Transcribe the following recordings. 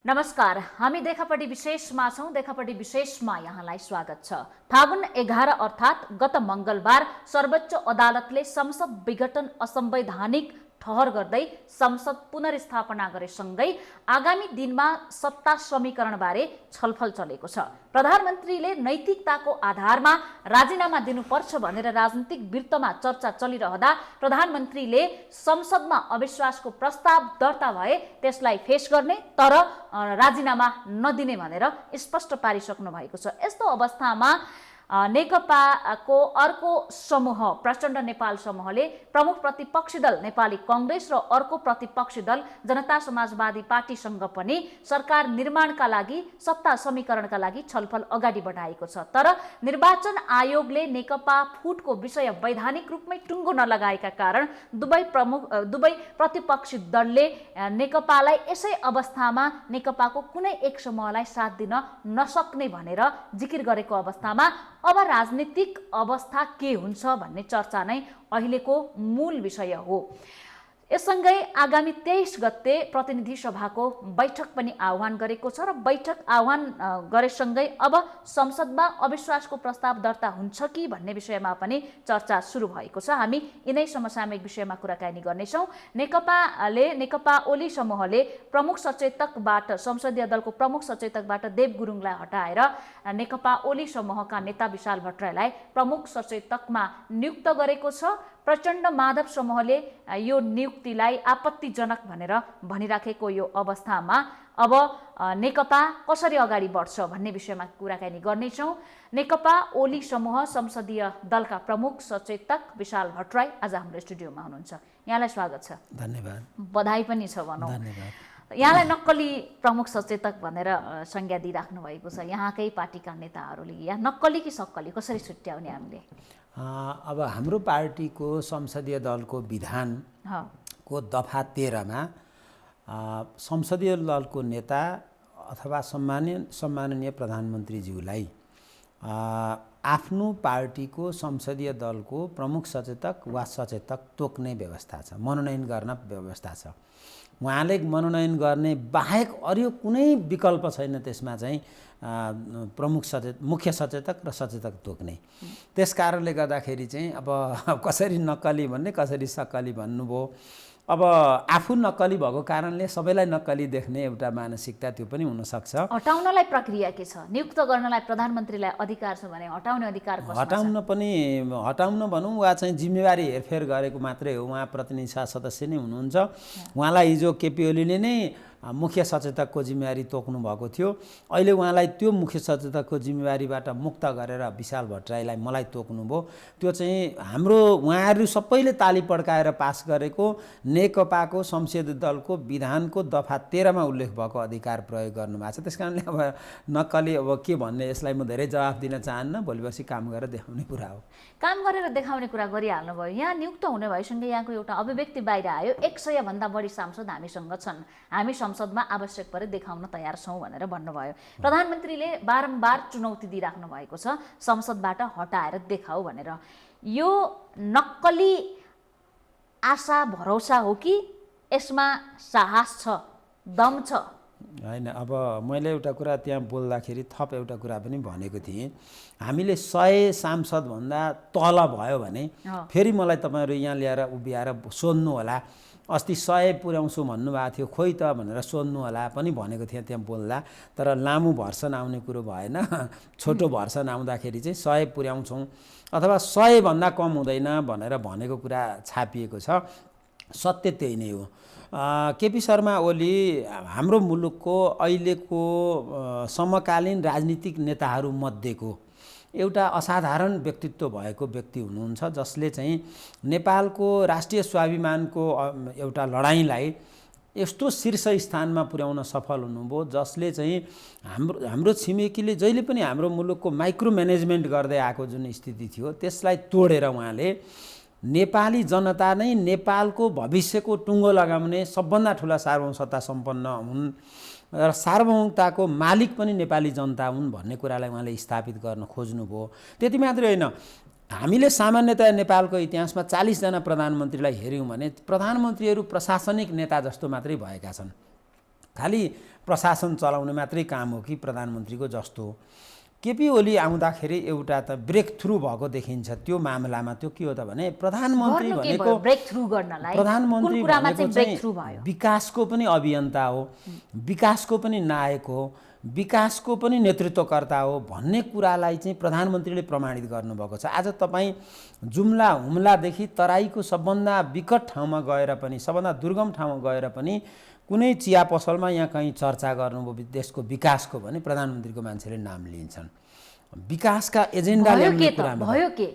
नमस्कार, हामी देखापट्टि विशेषमा छौं। देखापट्टि विशेषमा यहाँलाई स्वागत छ। फागुन 11 अर्थात् गत मंगलबार सर्वोच्च अदालतले संसद विघटन असंवैधानिक ठहर गर्दै संसद पुनर्स्थापना गरेसँगै आगामी दिनमा सत्ता समीकरण बारे छलफल चलेको छ। प्रधानमन्त्रीले नैतिकताको आधारमा राजीनामा दिनुपर्छ भनेर राजनीतिक वृत्तमा चर्चा चलिरहँदा प्रधानमन्त्रीले संसदमा अविश्वासको प्रस्ताव दर्ता भए त्यसलाई फेस गर्ने तर राजीनामा नदिने भनेर स्पष्ट पारिसक्नु भएको छ। यस्तो अवस्थामा नेकपाको अर्को समूह प्रचण्ड नेपाल समूहले प्रमुख प्रतिपक्षी दल नेपाली कांग्रेस र अर्को प्रतिपक्षी दल जनता समाजवादी पार्टीसँग पनि सरकार निर्माणका लागि सत्ता समीकरणका लागि छलफल अगाडि बढाएको छ। तर निर्वाचन आयोगले नेकपा फुटको विषय वैधानिक रूपमै टुङ्गो नलगाएका कारण दुवै प्रतिपक्षी दलले नेकपालाई यसै अवस्थामा नेकपाको कुनै एक समूहलाई साथ दिन नसक्ने भनेर जिकिर गरेको अवस्थामा अब राजनीतिक अवस्था के हुन्छ भन्ने चर्चा नै अहिलेको मूल विषय हो। यससँगै आगामी 23 गते प्रतिनिधि सभाको बैठक पनि आह्वान गरेको छ र बैठक आह्वान गरेसँगै अब संसदमा अविश्वासको प्रस्ताव दर्ता हुन्छ कि भन्ने विषयमा पनि चर्चा सुरु भएको छ। हामी यिनै समसामयिक विषयमा कुराकानी गर्नेछौँ। नेकपा ओली समूहले प्रमुख सचेतकबाट संसदीय दलको प्रमुख सचेतकबाट देव गुरुङलाई हटाएर नेकपा ओली समूहका नेता विशाल भट्टराईलाई प्रमुख सचेतकमा नियुक्त गरेको छ। प्रचण्ड माधव समूहले यो नियुक्तिलाई आपत्तिजनक भनेर भनिराखेको यो अवस्थामा अब नेकपा कसरी अगाडि बढ्छ भन्ने विषयमा कुराकानी गर्नेछौँ। नेकपा ओली समूह संसदीय दलका प्रमुख सचेतक विशाल भट्टराई आज हाम्रो स्टुडियोमा हुनुहुन्छ। यहाँलाई स्वागत छ। धन्यवाद। बधाई पनि छ भनौँ। धन्यवाद। यहाँलाई नक्कली प्रमुख सचेतक भनेर संज्ञा दिइराख्नु भएको छ यहाँकै पार्टीका नेताहरूले। यहाँ नक्कली कि सक्कली कसरी छुट्याउने हामीले? अब हाम्रो पार्टीको संसदीय दलको विधानको दफा 13 मा संसदीय दलको नेता अथवा सम्माननीय प्रधानमन्त्रीज्यूलाई आफ्नो पार्टीको संसदीय दलको प्रमुख सचेतक वा सचेतक तोक्ने व्यवस्था छ, मनोनयन गर्न व्यवस्था छ। उहाँले मनोनयन गर्ने बाहेक अरू कुनै विकल्प छैन। त्यसमा चाहिँ मुख्य सचेतक र सचेतक तोक्ने। त्यसकारणले गर्दाखेरि चाहिँ अब कसरी नक्कली भन्ने कसरी सक्कली भन्नुभयो। अब आफू नक्कली भएको कारणले सबैलाई नक्कली देख्ने एउटा मानसिकता त्यो पनि हुनसक्छ। हटाउनलाई प्रक्रिया के छ? नियुक्त गर्नलाई प्रधानमन्त्रीलाई अधिकार छ भने हटाउने अधिकार कसमा छ? हटाउन भनौँ वा चाहिँ जिम्मेवारी हेरफेर गरेको मात्रै हो। उहाँ प्रतिनिधि सभा सदस्य नै हुनुहुन्छ। उहाँलाई हिजो केपी ओलीले नै मुख्य सचेतकको जिम्मेवारी तोक्नु भएको थियो। अहिले उहाँलाई त्यो मुख्य सचेतकको जिम्मेवारीबाट मुक्त गरेर विशाल भट्टराईलाई मलाई तोक्नुभयो। त्यो चाहिँ हाम्रो उहाँहरू सबैले ताली पड्काएर पास गरेको नेकपाको संसदीय दलको विधानको दफा 13 मा उल्लेख भएको अधिकार प्रयोग गर्नुभएको छ। त्यसकारणले अब नक्कली अब के भन्ने, यसलाई म धेरै जवाफ दिन चाहन्न। भोलिपर्सि काम गरेर देखाउने कुरा हो। काम गरेर देखाउने कुरा गरिहाल्नु भयो। यहाँ नियुक्त हुने भएसँगै यहाँको एउटा अभिव्यक्ति बाहिर आयो, 100 भन्दा बढी सांसद हामीसँग छन्, हामी संसदमा आवश्यक परे देखाउन तयार छौँ भनेर भन्नुभयो। प्रधानमन्त्रीले बारम्बार चुनौती दिइराख्नु भएको छ संसदबाट हटाएर देखाऊ भनेर। यो नक्कली आशा भरोसा हो कि यसमा साहस छ, दम छ? होइन, अब मैले एउटा कुरा त्यहाँ बोल्दाखेरि थप एउटा कुरा पनि भनेको थिएँ। हामीले 100 सांसदभन्दा तल भयो भने फेरि मलाई तपाईँहरू यहाँ ल्याएर उभिएर सोध्नु होला, अस्ति 100 पुर्याउँछु भन्नुभएको थियो, खोइ त भनेर सोध्नु होला पनि भनेको थिएँ त्यहाँ बोल्दा। तर लामो भर्सन आउने कुरो भएन। छोटो भर्सन आउँदाखेरि चाहिँ 100 पुर्याउँछौँ अथवा 100 भन्दा कम हुँदैन भनेर भनेको कुरा छापिएको छ। सत्य त्यही नै हो। केपी शर्मा ओली हाम्रो मुलुकको अहिलेको समकालीन राजनीतिक नेताहरू मध्येको एउटा असाधारण व्यक्तित्व भएको व्यक्ति हुनुहुन्छ, जसले चाहिँ नेपालको राष्ट्रिय स्वाभिमानको एउटा लडाइँलाई यस्तो शीर्ष स्थानमा पुर्याउन सफल हुनुभयो, जसले चाहिँ हाम्रो छिमेकीले जहिले पनि हाम्रो मुलुकको माइक्रो म्यानेजमेन्ट गर्दै आएको जुन स्थिति थियो त्यसलाई तोडेर उहाँले नेपाली जनता नै नेपालको भविष्यको टुङ्गो लगाउने सबभन्दा ठुला सार्वभौमसत्ता सम्पन्न हुन् र सार्वभौमताको मालिक पनि नेपाली जनता हुन् भन्ने कुरालाई उहाँले स्थापित गर्न खोज्नुभयो। त्यति मात्रै होइन, हामीले सामान्यतया नेपालको इतिहासमा 40 जना प्रधानमन्त्रीलाई हेऱ्यौँ भने प्रधानमन्त्रीहरू प्रशासनिक नेता जस्तो मात्रै भएका छन्। खालि प्रशासन चलाउने मात्रै काम हो कि प्रधानमन्त्रीको जस्तो केपी ओली आउँदाखेरि एउटा त ब्रेक थ्रु भएको देखिन्छ त्यो मामलामा। त्यो के हो त भने प्रधानमन्त्री भनेको ब्रेक थ्रु गर्नलाई प्रधानमन्त्री कुन कुरामा भनेको चाहिँ ब्रेक चाहिँ थ्रु भयो? विकासको पनि अभियन्ता हो, विकासको पनि नायक हो, विकासको पनि नेतृत्वकर्ता हो भन्ने कुरालाई चाहिँ प्रधानमन्त्रीले प्रमाणित गर्नुभएको छ। आज तपाईँ जुम्ला हुम्लादेखि तराईको सबभन्दा विकट ठाउँमा गएर पनि, सबभन्दा दुर्गम ठाउँमा गएर पनि कुनै चिया पसलमा यहाँ कहीँ चर्चा गर्नुभयो देशको विकासको भने प्रधानमन्त्रीको मान्छेले नाम लिन्छन्। विकासका एजेन्डा ल्याउने कुरामा भयो के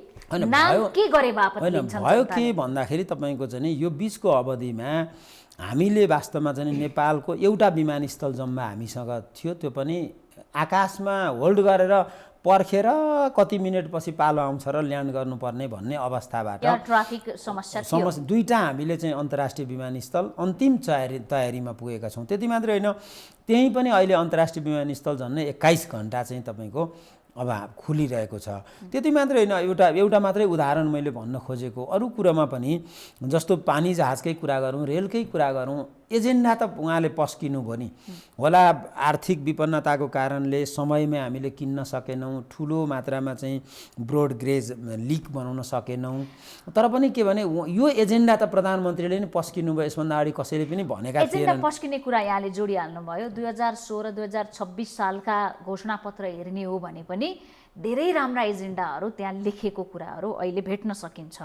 नाम के गरे बापत लिन्छन्? भयो के भन्दाखेरि तपाईँको चाहिँ यो बीचको अवधिमा हामीले वास्तवमा चाहिँ नेपालको एउटा विमानस्थल जम्मा हामीसँग थियो, त्यो पनि आकाशमा होल्ड गरेर पर्खेर कति मिनटपछि पालो आउँछ र ल्यान्ड गर्नुपर्ने भन्ने अवस्थाबाट ट्राफिक समस्या दुईटा हामीले चाहिँ अन्तर्राष्ट्रिय विमानस्थल अन्तिम तयारीमा पुगेका छौँ। त्यति मात्रै होइन, त्यही पनि अहिले अन्तर्राष्ट्रिय विमानस्थल झन्डै 21 घन्टा चाहिँ तपाईँको अब खुलिरहेको छ। त्यति मात्रै होइन, एउटा मात्रै उदाहरण मैले भन्न खोजेको, अरू कुरामा पनि जस्तो पानी जहाजकै कुरा गरौँ, रेलकै कुरा गरौँ, एजेन्डा त उहाँले पस्किनु भयो नि। होला आर्थिक विपन्नताको कारणले समयमा हामीले किन्न सकेनौँ, ठुलो मात्रामा चाहिँ ब्रोड गेज लिक बनाउन सकेनौँ, तर पनि के भने यो एजेन्डा त प्रधानमन्त्रीले नै पस्किनु भयो, यसभन्दा अगाडि कसैले पनि भनेका थिएनन्। एजेन्डा पस्किने कुरा यहाँले जोडिहाल्नु भयो। 2016-2026 सालका घोषणापत्र हेर्ने हो भने पनि धेरै राम्रा एजेन्डाहरू त्यहाँ लेखेको कुराहरू अहिले भेट्न सकिन्छ।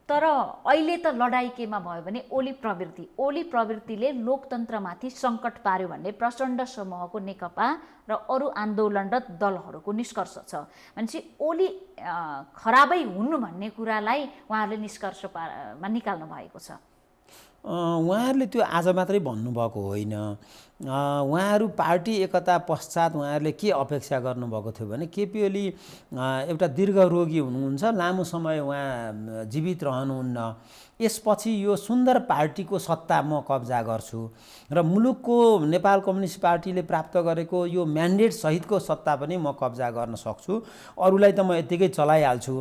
तर अहिले त लडाई केमा भयो भने ओली प्रवृत्तिले लोकतन्त्रमाथि सङ्कट पार्यो भन्ने प्रचण्ड समूहको नेकपा र अरू आन्दोलनरत दलहरूको निष्कर्ष छ। भनेपछि ओली खराबै हुनु भन्ने कुरालाई उहाँहरूले निष्कर्षमा निकाल्नु भएको छ। उहाँहरूले त्यो आज मात्रै भन्नुभएको होइन, उहाँहरू पार्टी एकता पश्चात उहाँहरूले के अपेक्षा गर्नुभएको थियो भने केपी ओली एउटा दीर्घ रोगी हुनुहुन्छ, लामो समय उहाँ जीवित रहनुहुन्न, यसपछि यो सुन्दर पार्टीको सत्ता म कब्जा गर्छु र मुलुकको नेपाल कम्युनिस्ट पार्टीले प्राप्त गरेको यो म्यान्डेट सहितको सत्ता पनि म कब्जा गर्न सक्छु, अरूलाई त म यत्तिकै चलाइहाल्छु,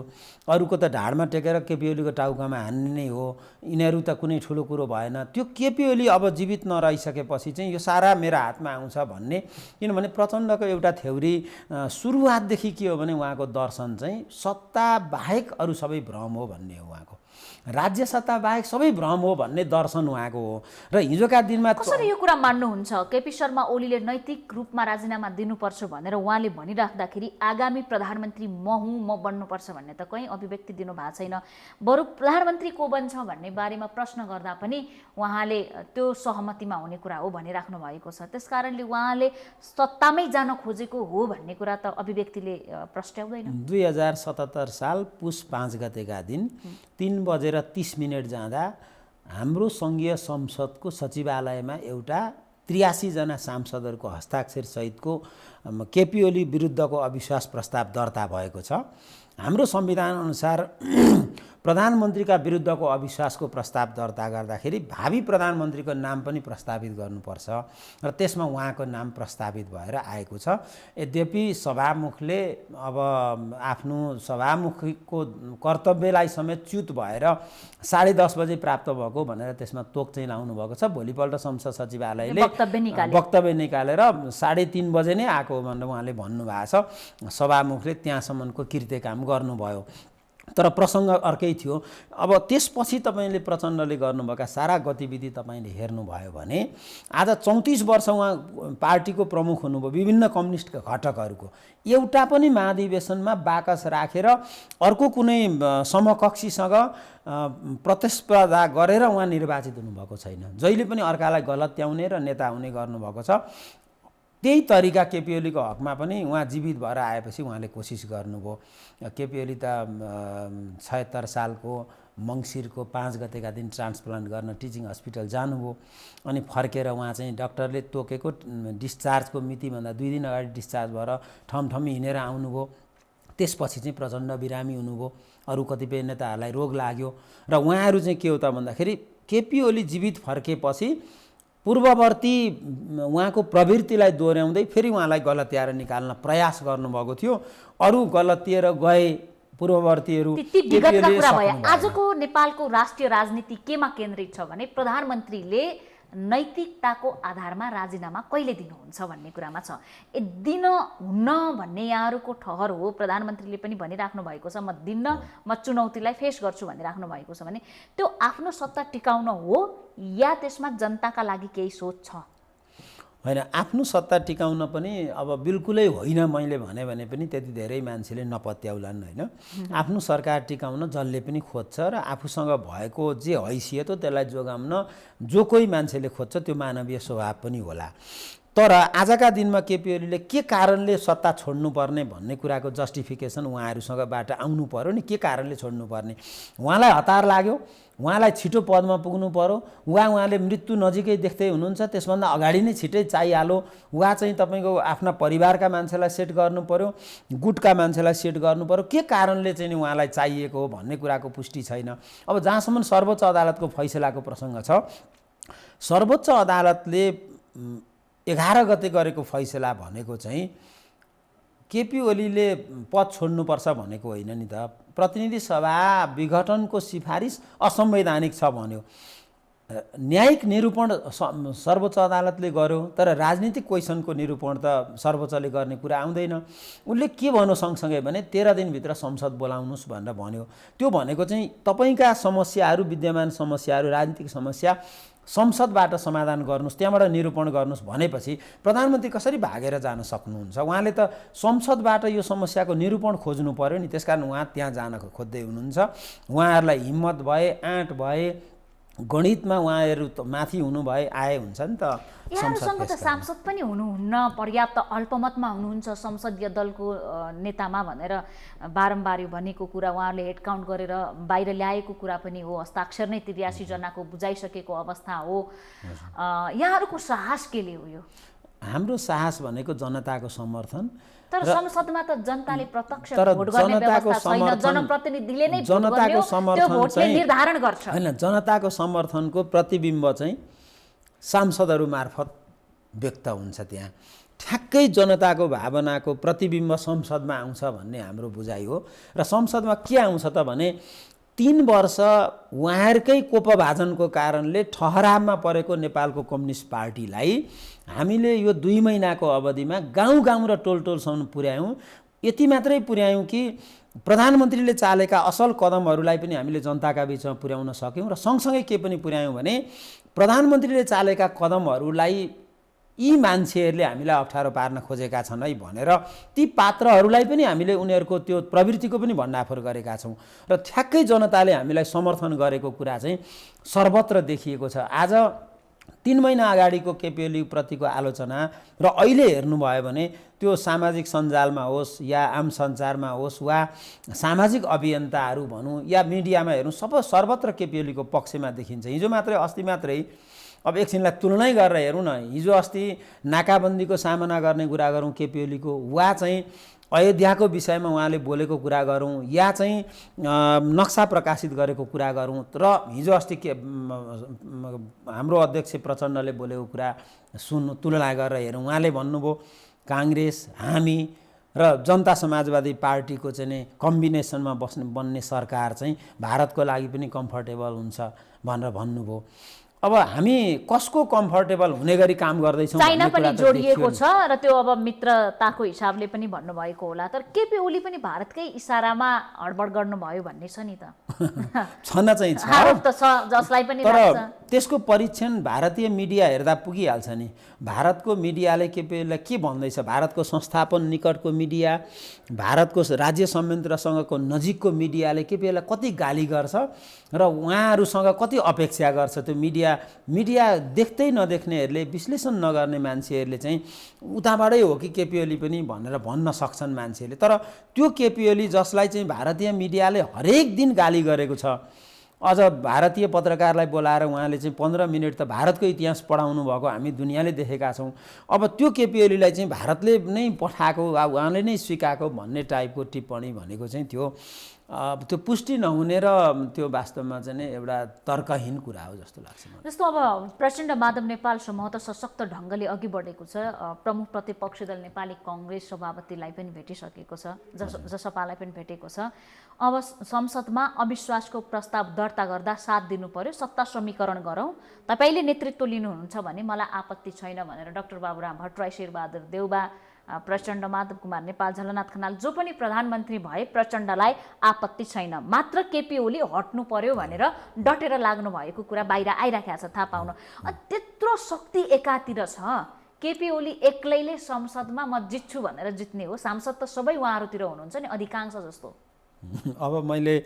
अरूको त ढाडमा टेकेर केपी ओलीको टाउकामा हान्ने नै हो, यिनीहरू त कुनै ठुलो कुरो भएन। त्यो केपी ओली अब जीवित नरहिसकेपछि चाहिँ यो सारा मेरो हातमा आउँछ भन्ने, किनभने प्रचण्डको एउटा थ्योरी सुरुवातदेखि के हो भने उहाँको दर्शन चाहिँ सत्ता बाहेक अरू सबै भ्रम हो भन्ने हो, उहाँको राज्य सत्ता बाहेक सबै भ्रम हो भन्ने दर्शन उहाँको हो। र हिजोका दिनमा कसरी यो कुरा मान्नुहुन्छ? केपी शर्मा ओलीले नैतिक रूपमा राजीनामा दिनुपर्छ भनेर उहाँले भनिराख्दाखेरि आगामी प्रधानमन्त्री म हुँ, म बन्नुपर्छ भन्ने त कहीँ अभिव्यक्ति दिनु भएको छैन। बरु प्रधानमन्त्री को बन्छ भन्ने बारेमा प्रश्न गर्दा पनि उहाँले त्यो सहमतिमा हुने कुरा हो भनिराख्नु भएको छ। त्यसकारणले उहाँले सत्तामै जान खोजेको हो भन्ने कुरा त अभिव्यक्तिले प्रस्ट्याउँदैन। 2077 साल पुस 5 गतेका दिन 3:30 जाँदा हाम्रो सङ्घीय संसदको सचिवालयमा एउटा 83 जना सांसदहरूको हस्ताक्षर सहितको केपी ओली विरुद्धको अविश्वास प्रस्ताव दर्ता भएको छ। हाम्रो संविधान अनुसार प्रधानमन्त्रीका विरुद्धको अविश्वासको प्रस्ताव दर्ता गर्दाखेरि भावी प्रधानमन्त्रीको नाम पनि प्रस्तावित गर्नुपर्छ र त्यसमा उहाँको नाम प्रस्तावित भएर आएको छ। यद्यपि सभामुखले अब आफ्नो सभामुखको कर्तव्यलाई समेत च्युत भएर 10:30 बजे प्राप्त भएको भनेर त्यसमा तोक चाहिँ लाउनु भएको छ। भोलिपल्ट संसद सचिवालयले वक्तव्य निकालेर 3:30 बजे नै आएको भनेर उहाँले भन्नुभएको छ। सभामुखले त्यहाँसम्मको कृत्य काम गर्नुभयो, तर प्रसङ्ग अर्कै थियो। अब त्यसपछि तपाईँले प्रचण्डले गर्नुभएका सारा गतिविधि तपाईँले हेर्नुभयो भने आज 34 वर्ष उहाँ पार्टीको प्रमुख हुनुभयो, विभिन्न कम्युनिस्ट घटकहरूको एउटा पनि महाधिवेशनमा बाकस राखेर अर्को कुनै समकक्षीसँग प्रतिस्पर्धा गरेर उहाँ निर्वाचित हुनुभएको छैन। जहिले पनि अर्कालाई गलत्याउने र नेता हुने गर्नुभएको छ। त्यही तरिका केपी ओलीको हकमा पनि उहाँ जीवित भएर आएपछि उहाँले कोसिस गर्नुभयो। केपी ओली त 76 सालको मङ्सिरको 5 गतेका दिन ट्रान्सप्लान्ट गर्न टिचिङ हस्पिटल जानुभयो, अनि फर्केर उहाँ चाहिँ डाक्टरले तोकेको डिस्चार्जको मितिभन्दा 2 दिन अगाडि डिस्चार्ज भएर ठमठमी हिँडेर आउनुभयो। त्यसपछि चाहिँ प्रचण्ड बिरामी हुनुभयो, अरू कतिपय नेताहरूलाई रोग लाग्यो र उहाँहरू चाहिँ के हो त भन्दाखेरि केपी ओली जीवित फर्केपछि पूर्ववर्ती उहाँको प्रवृत्तिलाई दोहोऱ्याउँदै फेरि उहाँलाई गलत्याएर निकाल्न प्रयास गर्नुभएको थियो। अरू गलतिएर गए पूर्ववर्तीहरू। आजको नेपालको राष्ट्रिय राजनीति केमा केन्द्रित छ भने प्रधानमन्त्रीले नैतिकताको आधारमा राजीनामा कहिले दिनुहुन्छ भन्ने कुरामा छ। दिन हुन्न भन्ने यहाँहरूको ठहर हो, प्रधानमन्त्रीले पनि भनिराख्नु भएको छ म दिन्न, म चुनौतीलाई फेस गर्छु भनिराख्नु भएको छ भने त्यो आफ्नो सत्ता टिकाउन हो या त्यसमा जनताका लागि केही सोच छ? होइन, आफ्नो सत्ता टिकाउन पनि अब बिल्कुलै होइन मैले भने पनि त्यति धेरै मान्छेले नपत्याउलान् होइन। आफ्नो सरकार टिकाउन जसले पनि खोज्छ र आफूसँग भएको जे हैसियत हो त्यसलाई जोगाउन जो कोही मान्छेले खोज्छ त्यो मानवीय स्वभाव पनि होला। तर आजका दिनमा केपी ओलीले के कारणले सत्ता छोड्नुपर्ने भन्ने कुराको जस्टिफिकेसन उहाँहरूसँगबाट आउनु पर्यो नि। के कारणले छोड्नुपर्ने? उहाँलाई हतार लाग्यो, उहाँलाई छिटो पदमा पुग्नु पर्यो, उहाँले मृत्यु नजिकै देख्दै हुनुहुन्छ, त्यसभन्दा अगाडि नै छिटै चाहिहाल्यो, उहाँ चाहिँ तपाईँको आफ्ना परिवारका मान्छेलाई सेट गर्नु पर्यो, गुटका मान्छेलाई सेट गर्नु पर्यो। के कारणले चाहिँ उहाँलाई चाहिएको हो भन्ने कुराको पुष्टि छैन। अब जहाँसम्म सर्वोच्च अदालतको फैसलाको प्रसङ्ग छ, सर्वोच्च अदालतले 11 गते गरेको फैसला भनेको चाहिँ केपी ओलीले पद छोड्नुपर्छ भनेको होइन नि त। प्रतिनिधि सभा विघटनको सिफारिस असंवैधानिक छ भन्यो। न्यायिक निरूपण सर्वोच्च अदालतले गर्यो, तर राजनीतिक क्वेसनको निरूपण त सर्वोच्चले गर्ने कुरा आउँदैन। उनले के भन्यो सँगसँगै भने 13 दिनभित्र संसद बोलाउनुहोस् भनेर भन्यो। त्यो भनेको चाहिँ तपाईँका समस्याहरू, विद्यमान समस्याहरू, राजनीतिक समस्या संसदबाट समाधान गर्नुहोस्, त्यहाँबाट निरूपण गर्नुहोस् भनेपछि प्रधानमन्त्री कसरी भागेर जान सक्नुहुन्छ? उहाँले त संसदबाट यो समस्याको निरूपण खोज्नु पर्यो नि। त्यसकारण उहाँ त्यहाँ जान खोज्दै हुनुहुन्छ। उहाँहरूलाई हिम्मत भए, आँट भए, गणितमा उहाँहरू माथि हुनु भए आए हुन्छ नि त। यहाँहरूसँग त सांसद पनि हुनुहुन्न, पर्याप्त अल्पमतमा हुनुहुन्छ संसदीय दलको नेतामा भनेर बारम्बार यो भनेको कुरा उहाँहरूले हेड काउन्ट गरेर बाहिर ल्याएको कुरा पनि हो। हस्ताक्षर नै 83 जनाको बुझाइसकेको अवस्था हो। यहाँहरूको साहस केले हो यो? हाम्रो साहस भनेको जनताको समर्थन। तर संसदमा त जनताले प्रत्यक्ष भोट गर्ने व्यवस्था छैन, जनप्रतिनिधिले नै जनताको समर्थन निर्धारण गर्छ। हैन, जनताको समर्थनको प्रतिबिम्ब चाहिँ सांसदहरू मार्फत व्यक्त हुन्छ। त्यहाँ ठ्याक्कै जनताको भावनाको प्रतिबिम्ब संसदमा आउँछ भन्ने हाम्रो बुझाइ हो। र संसदमा के आउँछ त भने 3 वर्ष उहाँहरूकै कोपभाजनको कारणले ठहरावमा परेको नेपालको कम्युनिस्ट पार्टीलाई हामीले यो 2 महिनाको अवधिमा गाउँ गाउँ र टोल टोलसम्म पुर्यायौँ। यति मात्रै पुर्यायौँ कि प्रधानमन्त्रीले चालेका असल कदमहरूलाई पनि हामीले जनताका बिचमा पुर्याउन सक्यौँ। र सँगसँगै के पनि पुर्यायौँ भने प्रधानमन्त्रीले चालेका कदमहरूलाई यी मान्छेहरूले हामीलाई अप्ठ्यारो पार्न खोजेका छन् है भनेर ती पात्रहरूलाई पनि हामीले उनीहरूको त्यो प्रवृत्तिको पनि भण्डाफोर गरेका छौँ। र ठ्याक्कै जनताले हामीलाई समर्थन गरेको कुरा चाहिँ सर्वत्र देखिएको छ। आज 3 महिना अगाडिको केपी ओली प्रतिको आलोचना र अहिले हेर्नुभयो भने त्यो सामाजिक सञ्जालमा होस् या आम सञ्चारमा होस् वा सामाजिक अभियन्ताहरू भनौँ या मिडियामा हेर्नु, सर्वत्र केपी ओलीको पक्षमा देखिन्छ। हिजो मात्रै, अस्ति मात्रै, अब एकछिनलाई तुलनै गरेर हेरौँ न। हिजो अस्ति नाकाबन्दीको सामना गर्ने कुरा गरौँ केपी ओलीको, वा चाहिँ अयोध्याको विषयमा उहाँले बोलेको कुरा गरौँ, या चाहिँ नक्सा प्रकाशित गरेको कुरा गरौँ, र हिजो अस्ति हाम्रो अध्यक्ष प्रचण्डले बोलेको कुरा तुलना गरेर हेरौँ। उहाँले भन्नुभयो काङ्ग्रेस, हामी र जनता समाजवादी पार्टीको चाहिँ कम्बिनेसनमा बन्ने सरकार चाहिँ भारतको लागि पनि कम्फर्टेबल हुन्छ भनेर भन्नुभयो। अब हामी कसको कम्फर्टेबल हुने गरी काम गर्दैछौँ? चाइना पनि जोडिएको छ र त्यो अब मित्रताको हिसाबले पनि भन्नुभएको होला। तर केपी ओली पनि भारतकै इसारामा हडबड गर्नुभयो भन्ने छ नि त। छन चाहिँ छ, आरोप त छ, जसलाई पनि लाग्छ। त्यसको परीक्षण भारतीय मिडिया हेर्दा पुगिहाल्छ नि। भारतको मिडियाले केपी ओलीलाई के भन्दैछ? भारतको संस्थापन निकटको मिडिया, भारतको राज्य संयन्त्रसँगको नजिकको मिडियाले केपी ओलीलाई कति गाली गर्छ र उहाँहरूसँग कति अपेक्षा गर्छ? त्यो मिडिया देख्दै नदेख्नेहरूले, विश्लेषण नगर्ने मान्छेहरूले चाहिँ उताबाटै हो कि केपी ओली पनि भनेर भन्न सक्छन् मान्छेले। तर त्यो केपी ओली जसलाई चाहिँ भारतीय मिडियाले हरेक दिन गाली गरेको छ, अझ भारतीय पत्रकारलाई बोलाएर उहाँले चाहिँ 15 मिनट त भारतको इतिहास पढाउनु भएको हामी दुनियाँले देखेका छौँ। अब त्यो केपी ओलीलाई चाहिँ भारतले नै पठाएको वा उहाँले नै सिकाएको भन्ने टाइपको टिप्पणी भनेको चाहिँ त्यो त्यो पुष्टि नहुने र त्यो वास्तवमा चाहिँ नि एउटा तर्कहीन कुरा हो जस्तो लाग्छ मलाई। जस्तो अब प्रचण्ड माधव नेपाल समूह त सशक्त ढङ्गले अघि बढेको छ। प्रमुख प्रतिपक्षी दल नेपाली कङ्ग्रेस सभापतिलाई पनि भेटिसकेको छ, जसपालाई पनि भेटेको छ। अब संसदमा अविश्वासको प्रस्ताव दर्ता गर्दा साथ दिनु पर्यो, सत्ता समीकरण गरौँ, तपाईँले नेतृत्व लिनुहुन्छ भने मलाई आपत्ति छैन भनेर डाक्टर बाबुराम भट्टराई, शेरबहादुर देउबा, प्रचण्ड, माधव कुमार नेपाल, झलनाथ खनाल जो पनि प्रधानमन्त्री भए प्रचण्डलाई आपत्ति छैन, मात्र केपी ओली हट्नु पर्यो भनेर डटेर लाग्नु भएको कुरा बाहिर आइराखेको छ, थाहा पाउनु। त्यत्रो शक्ति एकातिर छ, केपी ओली एक्लैले संसदमा म जित्छु भनेर जित्ने हो? सांसद त सबै उहाँहरूतिर हुनुहुन्छ नि, अधिकांश जस्तो। अब मैले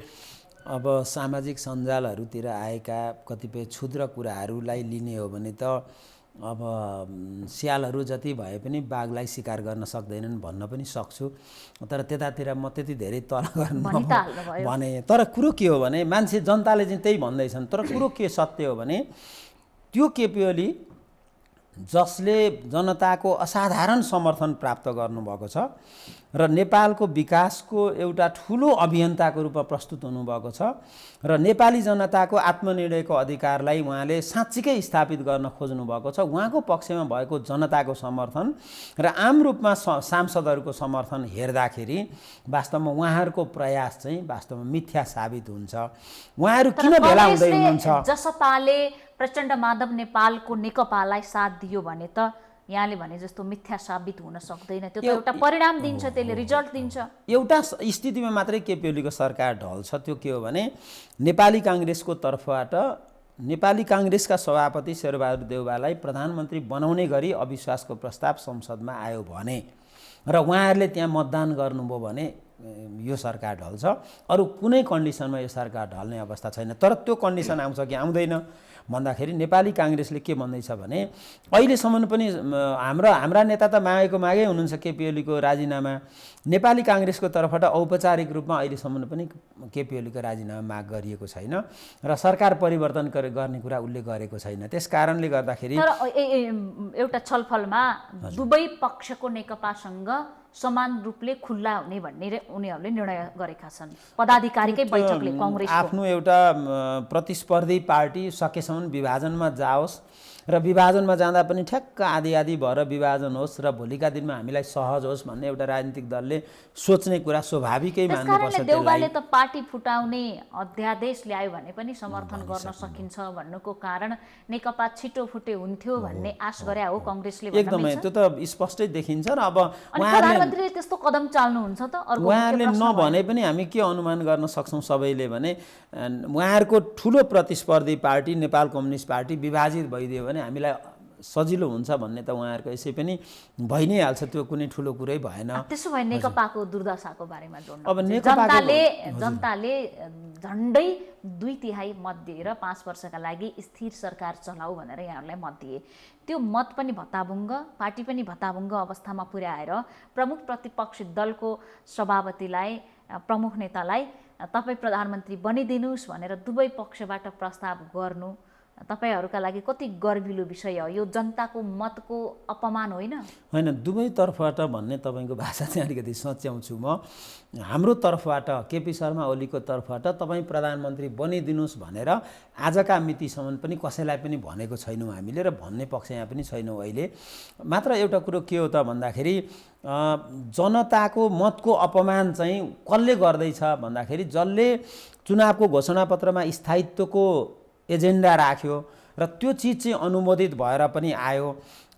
सामाजिक सञ्जालहरूतिर आएका कतिपय क्षुद्र कुराहरूलाई लिने हो भने त अब स्यालहरू जति भए पनि बाघलाई शिकार गर्न सक्दैनन् भन्न पनि सक्छु, तर त्यतातिर म त्यति धेरै तल गर्न भने। तर कुरो के हो भने मान्छे जनताले चाहिँ त्यही भन्दैछन्, तर कुरो के सत्य हो भने त्यो केपी ओली जसले जनताको असाधारण समर्थन प्राप्त गर्नुभएको छ र नेपालको विकासको एउटा ठुलो अभियन्ताको रूपमा प्रस्तुत हुनुभएको छ र नेपाली जनताको आत्मनिर्णयको अधिकारलाई उहाँले साँच्चीकै स्थापित गर्न खोज्नुभएको छ, उहाँको पक्षमा भएको जनताको समर्थन र आम रूपमा सांसदहरूको समर्थन हेर्दाखेरि वास्तवमा उहाँहरूको प्रयास चाहिँ वास्तवमा मिथ्या साबित हुन्छ। उहाँहरू किन भेला हुँदै हुनुहुन्छ? जसपाले प्रचण्ड माधव नेपालको नेकपालाई साथ दियो भने त यहाँले भने जस्तो मिथ्या साबित हुन सक्दैन, त्यो त एउटा परिणाम दिन्छ, त्यसले रिजल्ट दिन्छ। एउटा स्थितिमा मात्रै केपी ओलीको सरकार ढल्छ, त्यो के हो भने नेपाली काङ्ग्रेसको तर्फबाट नेपाली काङ्ग्रेसका सभापति शेरबहादुर देउवालाई प्रधानमन्त्री बनाउने गरी अविश्वासको प्रस्ताव संसदमा आयो भने र उहाँहरूले त्यहाँ मतदान गर्नुभयो भने यो सरकार ढल्छ। अरू कुनै कन्डिसनमा यो सरकार ढल्ने अवस्था छैन। तर त्यो कन्डिसन आउँछ कि आउँदैन भन्दाखेरि नेपाली काङ्ग्रेसले के भन्दैछ भने अहिलेसम्म पनि हाम्रा नेता त मागेको मागै हुनुहुन्छ केपी ओलीको राजीनामा। नेपाली काङ्ग्रेसको तर्फबाट औपचारिक रूपमा अहिलेसम्म पनि केपी ओलीको राजीनामा माग गरिएको छैन र सरकार परिवर्तन गर्ने कुरा उसले गरेको छैन। त्यस कारणले गर्दाखेरि तर एउटा छलफलमा दुवै पक्षको नेकपासँग समान रूपले खुल्ला हुने भन्ने उनीहरूले निर्णय गरेका छन्। पदाधिकारीकै बैठकले काङ्ग्रेसको आफ्नो एउटा प्रतिस्पर्धी पार्टी सकेसम्म विभाजनमा जाओस् र विभाजनमा जाँदा पनि ठ्याक्क आधी आधी भएर विभाजन होस् र भोलिका दिनमा हामीलाई सहज होस् भन्ने एउटा राजनीतिक दलले सोच्ने कुरा स्वाभाविकै मान्नुपर्छ। देउवाले त पार्टी फुटाउने अध्यादेश ल्यायो भने पनि समर्थन गर्न सकिन्छ भन्नुको कारण नेकपा छिटो फुटे हुन्थ्यो भन्ने आश गरे हो काङ्ग्रेसले। एकदमै त्यो त स्पष्टै देखिन्छ र अब प्रधानमन्त्रीले त्यस्तो कदम चाल्नुहुन्छ त? उहाँहरूले नभने पनि हामी के अनुमान गर्न सक्छौँ सबैले भने उहाँहरूको ठुलो प्रतिस्पर्धी पार्टी नेपाल कम्युनिस्ट पार्टी विभाजित भइदियो भने हामीलाई सजिलो हुन्छ भन्ने त उहाँहरूको यसै पनि भइ नै हाल्छ, त्यो कुनै ठुलो कुरै भएन। त्यसो भए नेकपाको दुर्दशाको बारेमा जोड्नु, अब जनताले झन्डै 2/3 मत दिएर 5 वर्षका लागि स्थिर सरकार चलाऊ भनेर यहाँहरूलाई मत दिए। त्यो मत पनि भत्ताभुङ्ग, पार्टी पनि भत्ताभुङ्ग अवस्थामा पुर्याएर प्रमुख प्रतिपक्षी दलको सभापतिलाई, प्रमुख नेतालाई तपाईँ प्रधानमन्त्री बनिदिनुहोस् भनेर दुवै पक्षबाट प्रस्ताव गर्नु तपाईहरुका लागि कति गर्विलो विषय हो? यो जनताको मतको अपमान होइन? होइन, दुवै तर्फबाट भन्ने तपाईको भाषा चाहिँ अलिकति सच्याउँछु म। हाम्रो तर्फबाट केपी शर्मा ओलीको तर्फबाट तपाईँ प्रधानमन्त्री बनिदिनुहोस् भनेर आजका मितिसम्म पनि कसैलाई पनि भनेको छैनौँ हामीले र भन्ने पक्ष यहाँ पनि छैनौँ अहिले। मात्र एउटा कुरो के हो त भन्दाखेरि जनताको मतको अपमान चाहिँ कसले गर्दैछ भन्दाखेरि जसले चुनावको घोषणापत्रमा स्थायित्वको एजेन्डा राख्यो र त्यो चिज चाहिँ अनुमोदित भएर पनि आयो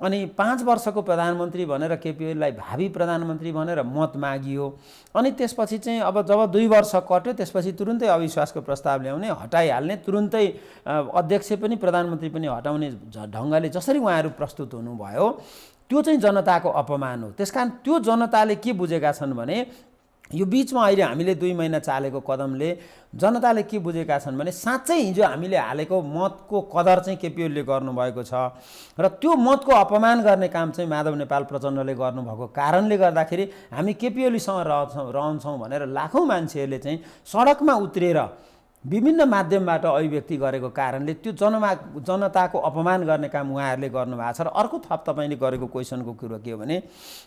अनि 5 वर्षको प्रधानमन्त्री भनेर केपी ओलीलाई भावी प्रधानमन्त्री भनेर मत मागियो अनि त्यसपछि चाहिँ अब जब 2 वर्ष कट्यो त्यसपछि तुरुन्तै अविश्वासको प्रस्ताव ल्याउने, हटाइहाल्ने, तुरुन्तै अध्यक्ष पनि प्रधानमन्त्री पनि हटाउने ढङ्गले जसरी उहाँहरू प्रस्तुत हुनुभयो त्यो चाहिँ जनताको अपमान हो। त्यसकारण त्यो जनताले के बुझेका छन् भने यो बीचमा अहिले हामीले 2 महिना चालेको कदमले जनताले के बुझेका छन् भने साँच्चै हिजो हामीले हालेको मतको कदर चाहिँ केपी ओलीले गर्नुभएको छ र त्यो मतको अपमान गर्ने काम चाहिँ माधव नेपाल प्रचण्डले गर्नुभएको कारणले गर्दाखेरि हामी केपी ओलीसँग रहन्छौँ भनेर लाखौँ मान्छेहरूले चाहिँ सडकमा उत्रेर विभिन्न माध्यमबाट अभिव्यक्ति गरेको कारणले त्यो जनताको अपमान गर्ने काम उहाँहरूले गर्नुभएको छ। र अर्को थप तपाईँले गरेको क्वेसनको कुरो के हो भने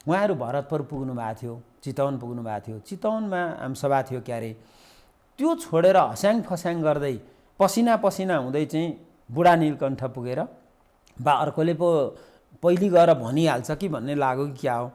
उहाँहरू भरतपुर पुग्नु भएको थियो, चितवन पुग्नु भएको थियो। चितवनमा आमसभा थियो क्यारे, त्यो छोडेर हस्याङ फस्याङ गर्दै पसिना पसिना हुँदै चाहिँ बुढा नीलकण्ठ पुगेर बा अर्कोले पो पहिले गएर भनिहाल्छ कि भन्ने लाग्यो कि क्या हो,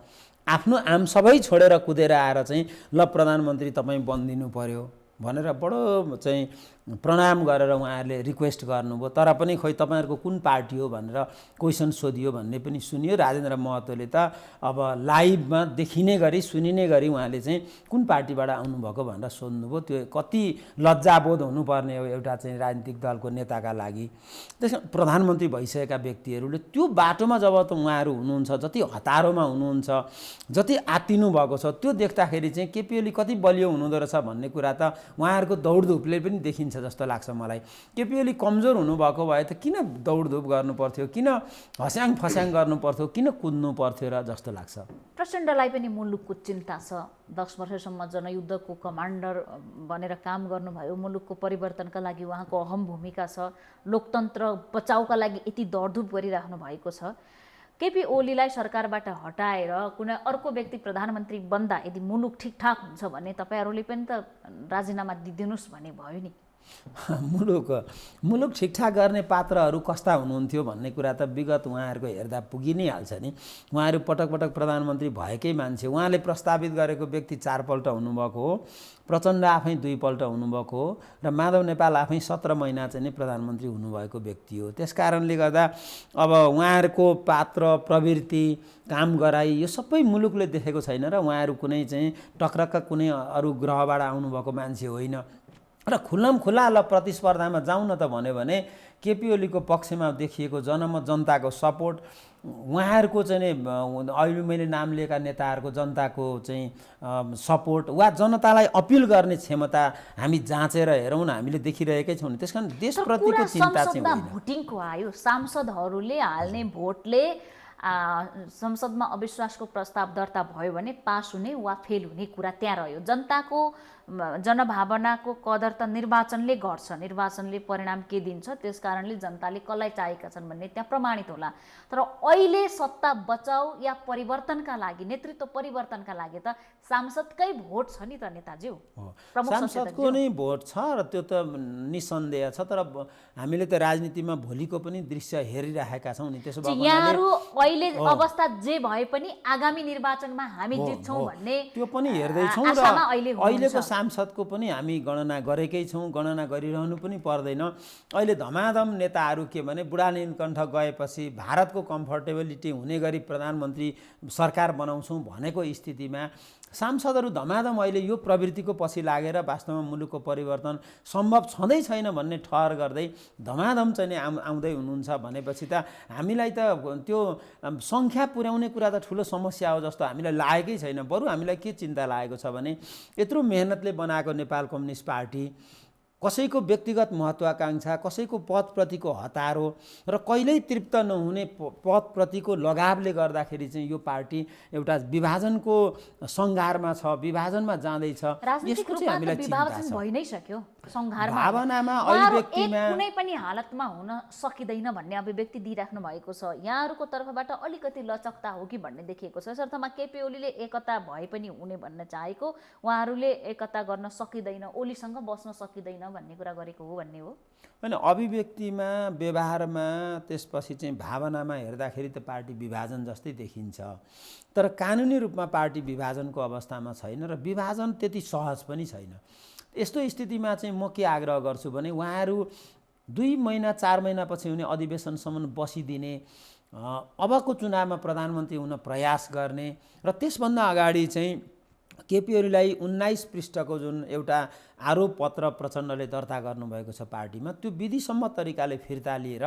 आफ्नो आम सबै छोडेर कुदेर आएर चाहिँ ल प्रधानमन्त्री तपाईँ बनिदिनु पर्यो भनेर बडो चाहिँ प्रणाम गरेर उहाँहरूले रिक्वेस्ट गर्नुभयो। तर पनि खोइ तपाईँहरूको कुन पार्टी हो भनेर क्वेसन सोधियो भन्ने पनि सुनियो। राजेन्द्र महतोले त अब लाइभमा देखिने गरी सुनिने गरी उहाँले चाहिँ कुन पार्टीबाट आउनुभएको भनेर सोध्नुभयो। त्यो कति लज्जाबोध हुनुपर्ने हो एउटा चाहिँ राजनीतिक दलको नेताका लागि। त्यसमा प्रधानमन्त्री भइसकेका व्यक्तिहरूले त्यो बाटोमा जब त उहाँहरू हुनुहुन्छ, जति हतारोमा हुनुहुन्छ, जति आत्तिनु भएको छ, त्यो देख्दाखेरि चाहिँ केपी ओली कति बलियो हुनुहुँदो रहेछ भन्ने कुरा त उहाँहरूको दौडधुपले पनि देखिन्छ जस्तो लाग्छ मलाई। केपी ओली कमजोर हुनुभएको भए त किन दौडधुप गर्नु पर्थ्यो, किन हस्याङ फस्याङ गर्नु पर्थ्यो, किन कुद्नु पर्थ्यो र जस्तो लाग्छ। प्रचण्डलाई पनि मुलुकको चिन्ता छ। 10 वर्षसम्म जनयुद्धको कमान्डर बनेर काम गर्नुभयो। मुलुकको परिवर्तनका लागि उहाँको अहम भूमिका छ। लोकतन्त्र बचाउका लागि यति दौडधुप गरिराख्नु भएको छ। केपी ओलीलाई सरकारबाट हटाएर कुनै अर्को व्यक्ति प्रधानमन्त्री बन्दा यदि मुलुक ठिकठाक हुन्छ भने तपाईँहरूले पनि त राजीनामा दिदिनुहोस् भन्ने भयो नि। मुलुक ठिकठाक गर्ने पात्रहरू कस्ता हुनुहुन्थ्यो भन्ने कुरा त विगत उहाँहरूको हेर्दा पुगि नै हाल्छ नि। उहाँहरू पटक पटक प्रधानमन्त्री भएकै मान्छे। उहाँले प्रस्तावित गरेको व्यक्ति 4 पल्ट हुनुभएको हो, प्रचण्ड आफै 2 पल्ट हुनुभएको हो र माधव नेपाल आफै 17 महिना चाहिँ प्रधानमन्त्री हुनुभएको व्यक्ति हो। त्यस कारणले गर्दा अब उहाँहरूको पात्र, प्रवृत्ति, काम गराई यो सबै मुलुकले देखेको छैन र उहाँहरू कुनै चाहिँ टक्रक्क कुनै अरू ग्रहबाट आउनुभएको मान्छे होइन र खुल्लम खुल्ला ल प्रतिस्पर्धामा जाउँ न त भन्यो भने केपी ओलीको पक्षमा देखिएको जनताको सपोर्ट, उहाँहरूको चाहिँ अहिले मैले नाम लिएका नेताहरूको जनताको चाहिँ सपोर्ट वा जनतालाई अपिल गर्ने क्षमता हामी जाँचेर हेरौँ न, हामीले देखिरहेकै छौँ नि। त्यसकारण देशप्रतिको चिन्ता चाहिँ होइन। भोटिङको आयो, सांसदहरूले हाल्ने भोटले संसदमा अविश्वासको प्रस्ताव दर्ता भयो भने पास हुने वा फेल हुने कुरा त्यहाँ रह्यो। जनताको जनभावनाको कदर त निर्वाचनले गर्छ। निर्वाचनले परिणाम के दिन्छ, त्यस कारणले जनताले कसलाई चाहेका छन् भन्ने त्यहाँ प्रमाणित होला। तर अहिले सत्ता बचाउ या परिवर्तनका लागि, नेतृत्व परिवर्तनका लागि त सांसदकै भोट छ नि त नेताज्यू। सांसदको नै भोट छ र त्यो त निसन्देह छ। तर हामीले त राजनीतिमा भोलिको पनि दृश्य हेरिरहेका छौँ नि। त्यसो भए यहाँहरू अहिले अवस्था जे भए पनि आगामी निर्वाचनमा हामी जित्छौँ भन्ने त्यो पनि हेर्दैछौँ र अहिलेको सांसदको पनि हामी गणना गरेकै छौँ, गणना गरिरहनु पनि पर्दैन। अहिले धमाधम नेताहरू के भने बुढा नीलकण्ठ गएपछि भारतको कम्फर्टेबिलिटी हुने गरी प्रधानमन्त्री सरकार बनाउँछौँ भनेको स्थितिमा सांसदहरू धमाधम अहिले यो प्रवृत्तिको पछि लागेर वास्तवमा मुलुकको परिवर्तन सम्भव छँदै छैन भन्ने ठहर गर्दै धमाधम चाहिँ आउँदै हुनुहुन्छ भनेपछि त हामीलाई त त्यो सङ्ख्या पुर्याउने कुरा त ठुलो समस्या हो जस्तो हामीलाई लागेकै छैन। बरु हामीलाई के चिन्ता लागेको छ भने यत्रो मेहनतले बनाएको नेपाल कम्युनिस्ट पार्टी, कसैको व्यक्तिगत महत्त्वाकांक्षा, कसैको पदप्रतिको हतारो र कहिल्यै तृप्त नहुने पदप्रतिको लगावले गर्दाखेरि चाहिँ यो पार्टी एउटा विभाजनको सङ्घारमा छ, विभाजनमा जाँदैछ। यसको चाहिँ हामीलाई चिन्ता छ। भइ नै सक्यो सङ्घारमा, भावनामा, अभिव्यक्तिमा कुनै पनि हालतमा हुन सकिँदैन भन्ने अभिव्यक्ति दिइराख्नु भएको छ। यहाँहरूको तर्फबाट अलिकति लचकता हो कि भन्ने देखिएको छ। यसर्थमा केपी ओलीले एकता भए पनि हुने भन्न चाहेको, उहाँहरूले एकता गर्न सकिँदैन, ओलीसँग बस्न सकिँदैन भन्ने कुरा गरेको हो भन्ने हो होइन। अभिव्यक्तिमा, व्यवहारमा, त्यसपछि चाहिँ भावनामा हेर्दाखेरि त पार्टी विभाजन जस्तै देखिन्छ। तर कानुनी रूपमा पार्टी विभाजनको अवस्थामा छैन र विभाजन त्यति सहज पनि छैन। यस्तो स्थितिमा चाहिँ म के आग्रह गर्छु भने उहाँहरू 2 महिना 4 महिनापछि हुने अधिवेशनसम्म बसिदिने, अबको चुनावमा प्रधानमन्त्री हुन प्रयास गर्ने र त्यसभन्दा अगाडि चाहिँ केपी ओलीलाई 19 पृष्ठको जुन एउटा आरोप पत्र प्रचण्डले दर्ता गर्नुभएको छ पार्टीमा, त्यो विधिसम्मत तरिकाले फिर्ता लिएर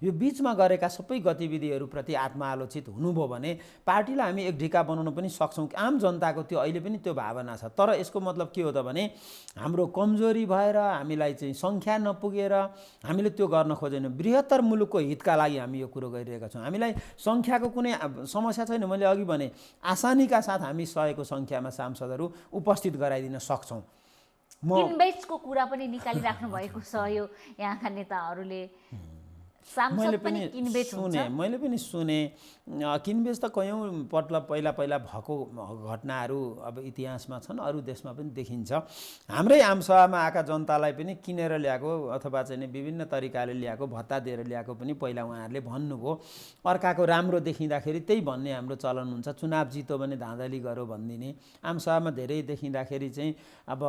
यो बिचमा गरेका सबै गतिविधिहरूप्रति आत्मालोचित हुनुभयो भने पार्टीलाई हामी एक ढिका बनाउन पनि सक्छौँ। आम जनताको त्यो अहिले पनि त्यो भावना छ। तर यसको मतलब के हो त भने हाम्रो कमजोरी भएर हामीलाई चाहिँ सङ्ख्या नपुगेर हामीले त्यो गर्न खोजेनौँ। बृहत्तर मुलुकको हितका लागि हामी यो कुरो गरिरहेका छौँ। हामीलाई सङ्ख्याको कुनै समस्या छैन। मैले अघि भने आसानीका साथ हामी 100को सङ्ख्यामा सांसदहरू उपस्थित गराइदिन सक्छौँ। किनबेचको कुरा पनि निकालिराख्नु भएको छ यो यहाँका नेताहरूले। सांसद पनि किनबेच हुन्छ। मैले पनि सुने किनबेच त कयौँ पटल पहिला भएको घटनाहरू अब इतिहासमा छन्, अरू देशमा पनि देखिन्छ। हाम्रै आमसभामा आएका जनतालाई पनि किनेर ल्याएको अथवा चाहिँ विभिन्न तरिकाले ल्याएको, भत्ता दिएर ल्याएको पनि पहिला उहाँहरूले भन्नुभयो। अर्काको राम्रो देखिँदाखेरि त्यही भन्ने हाम्रो चलन हुन्छ। चुनाव जित्यो भने धाँधली गऱ्यो भनिदिने। आमसभामा धेरै देखिँदाखेरि चाहिँ अब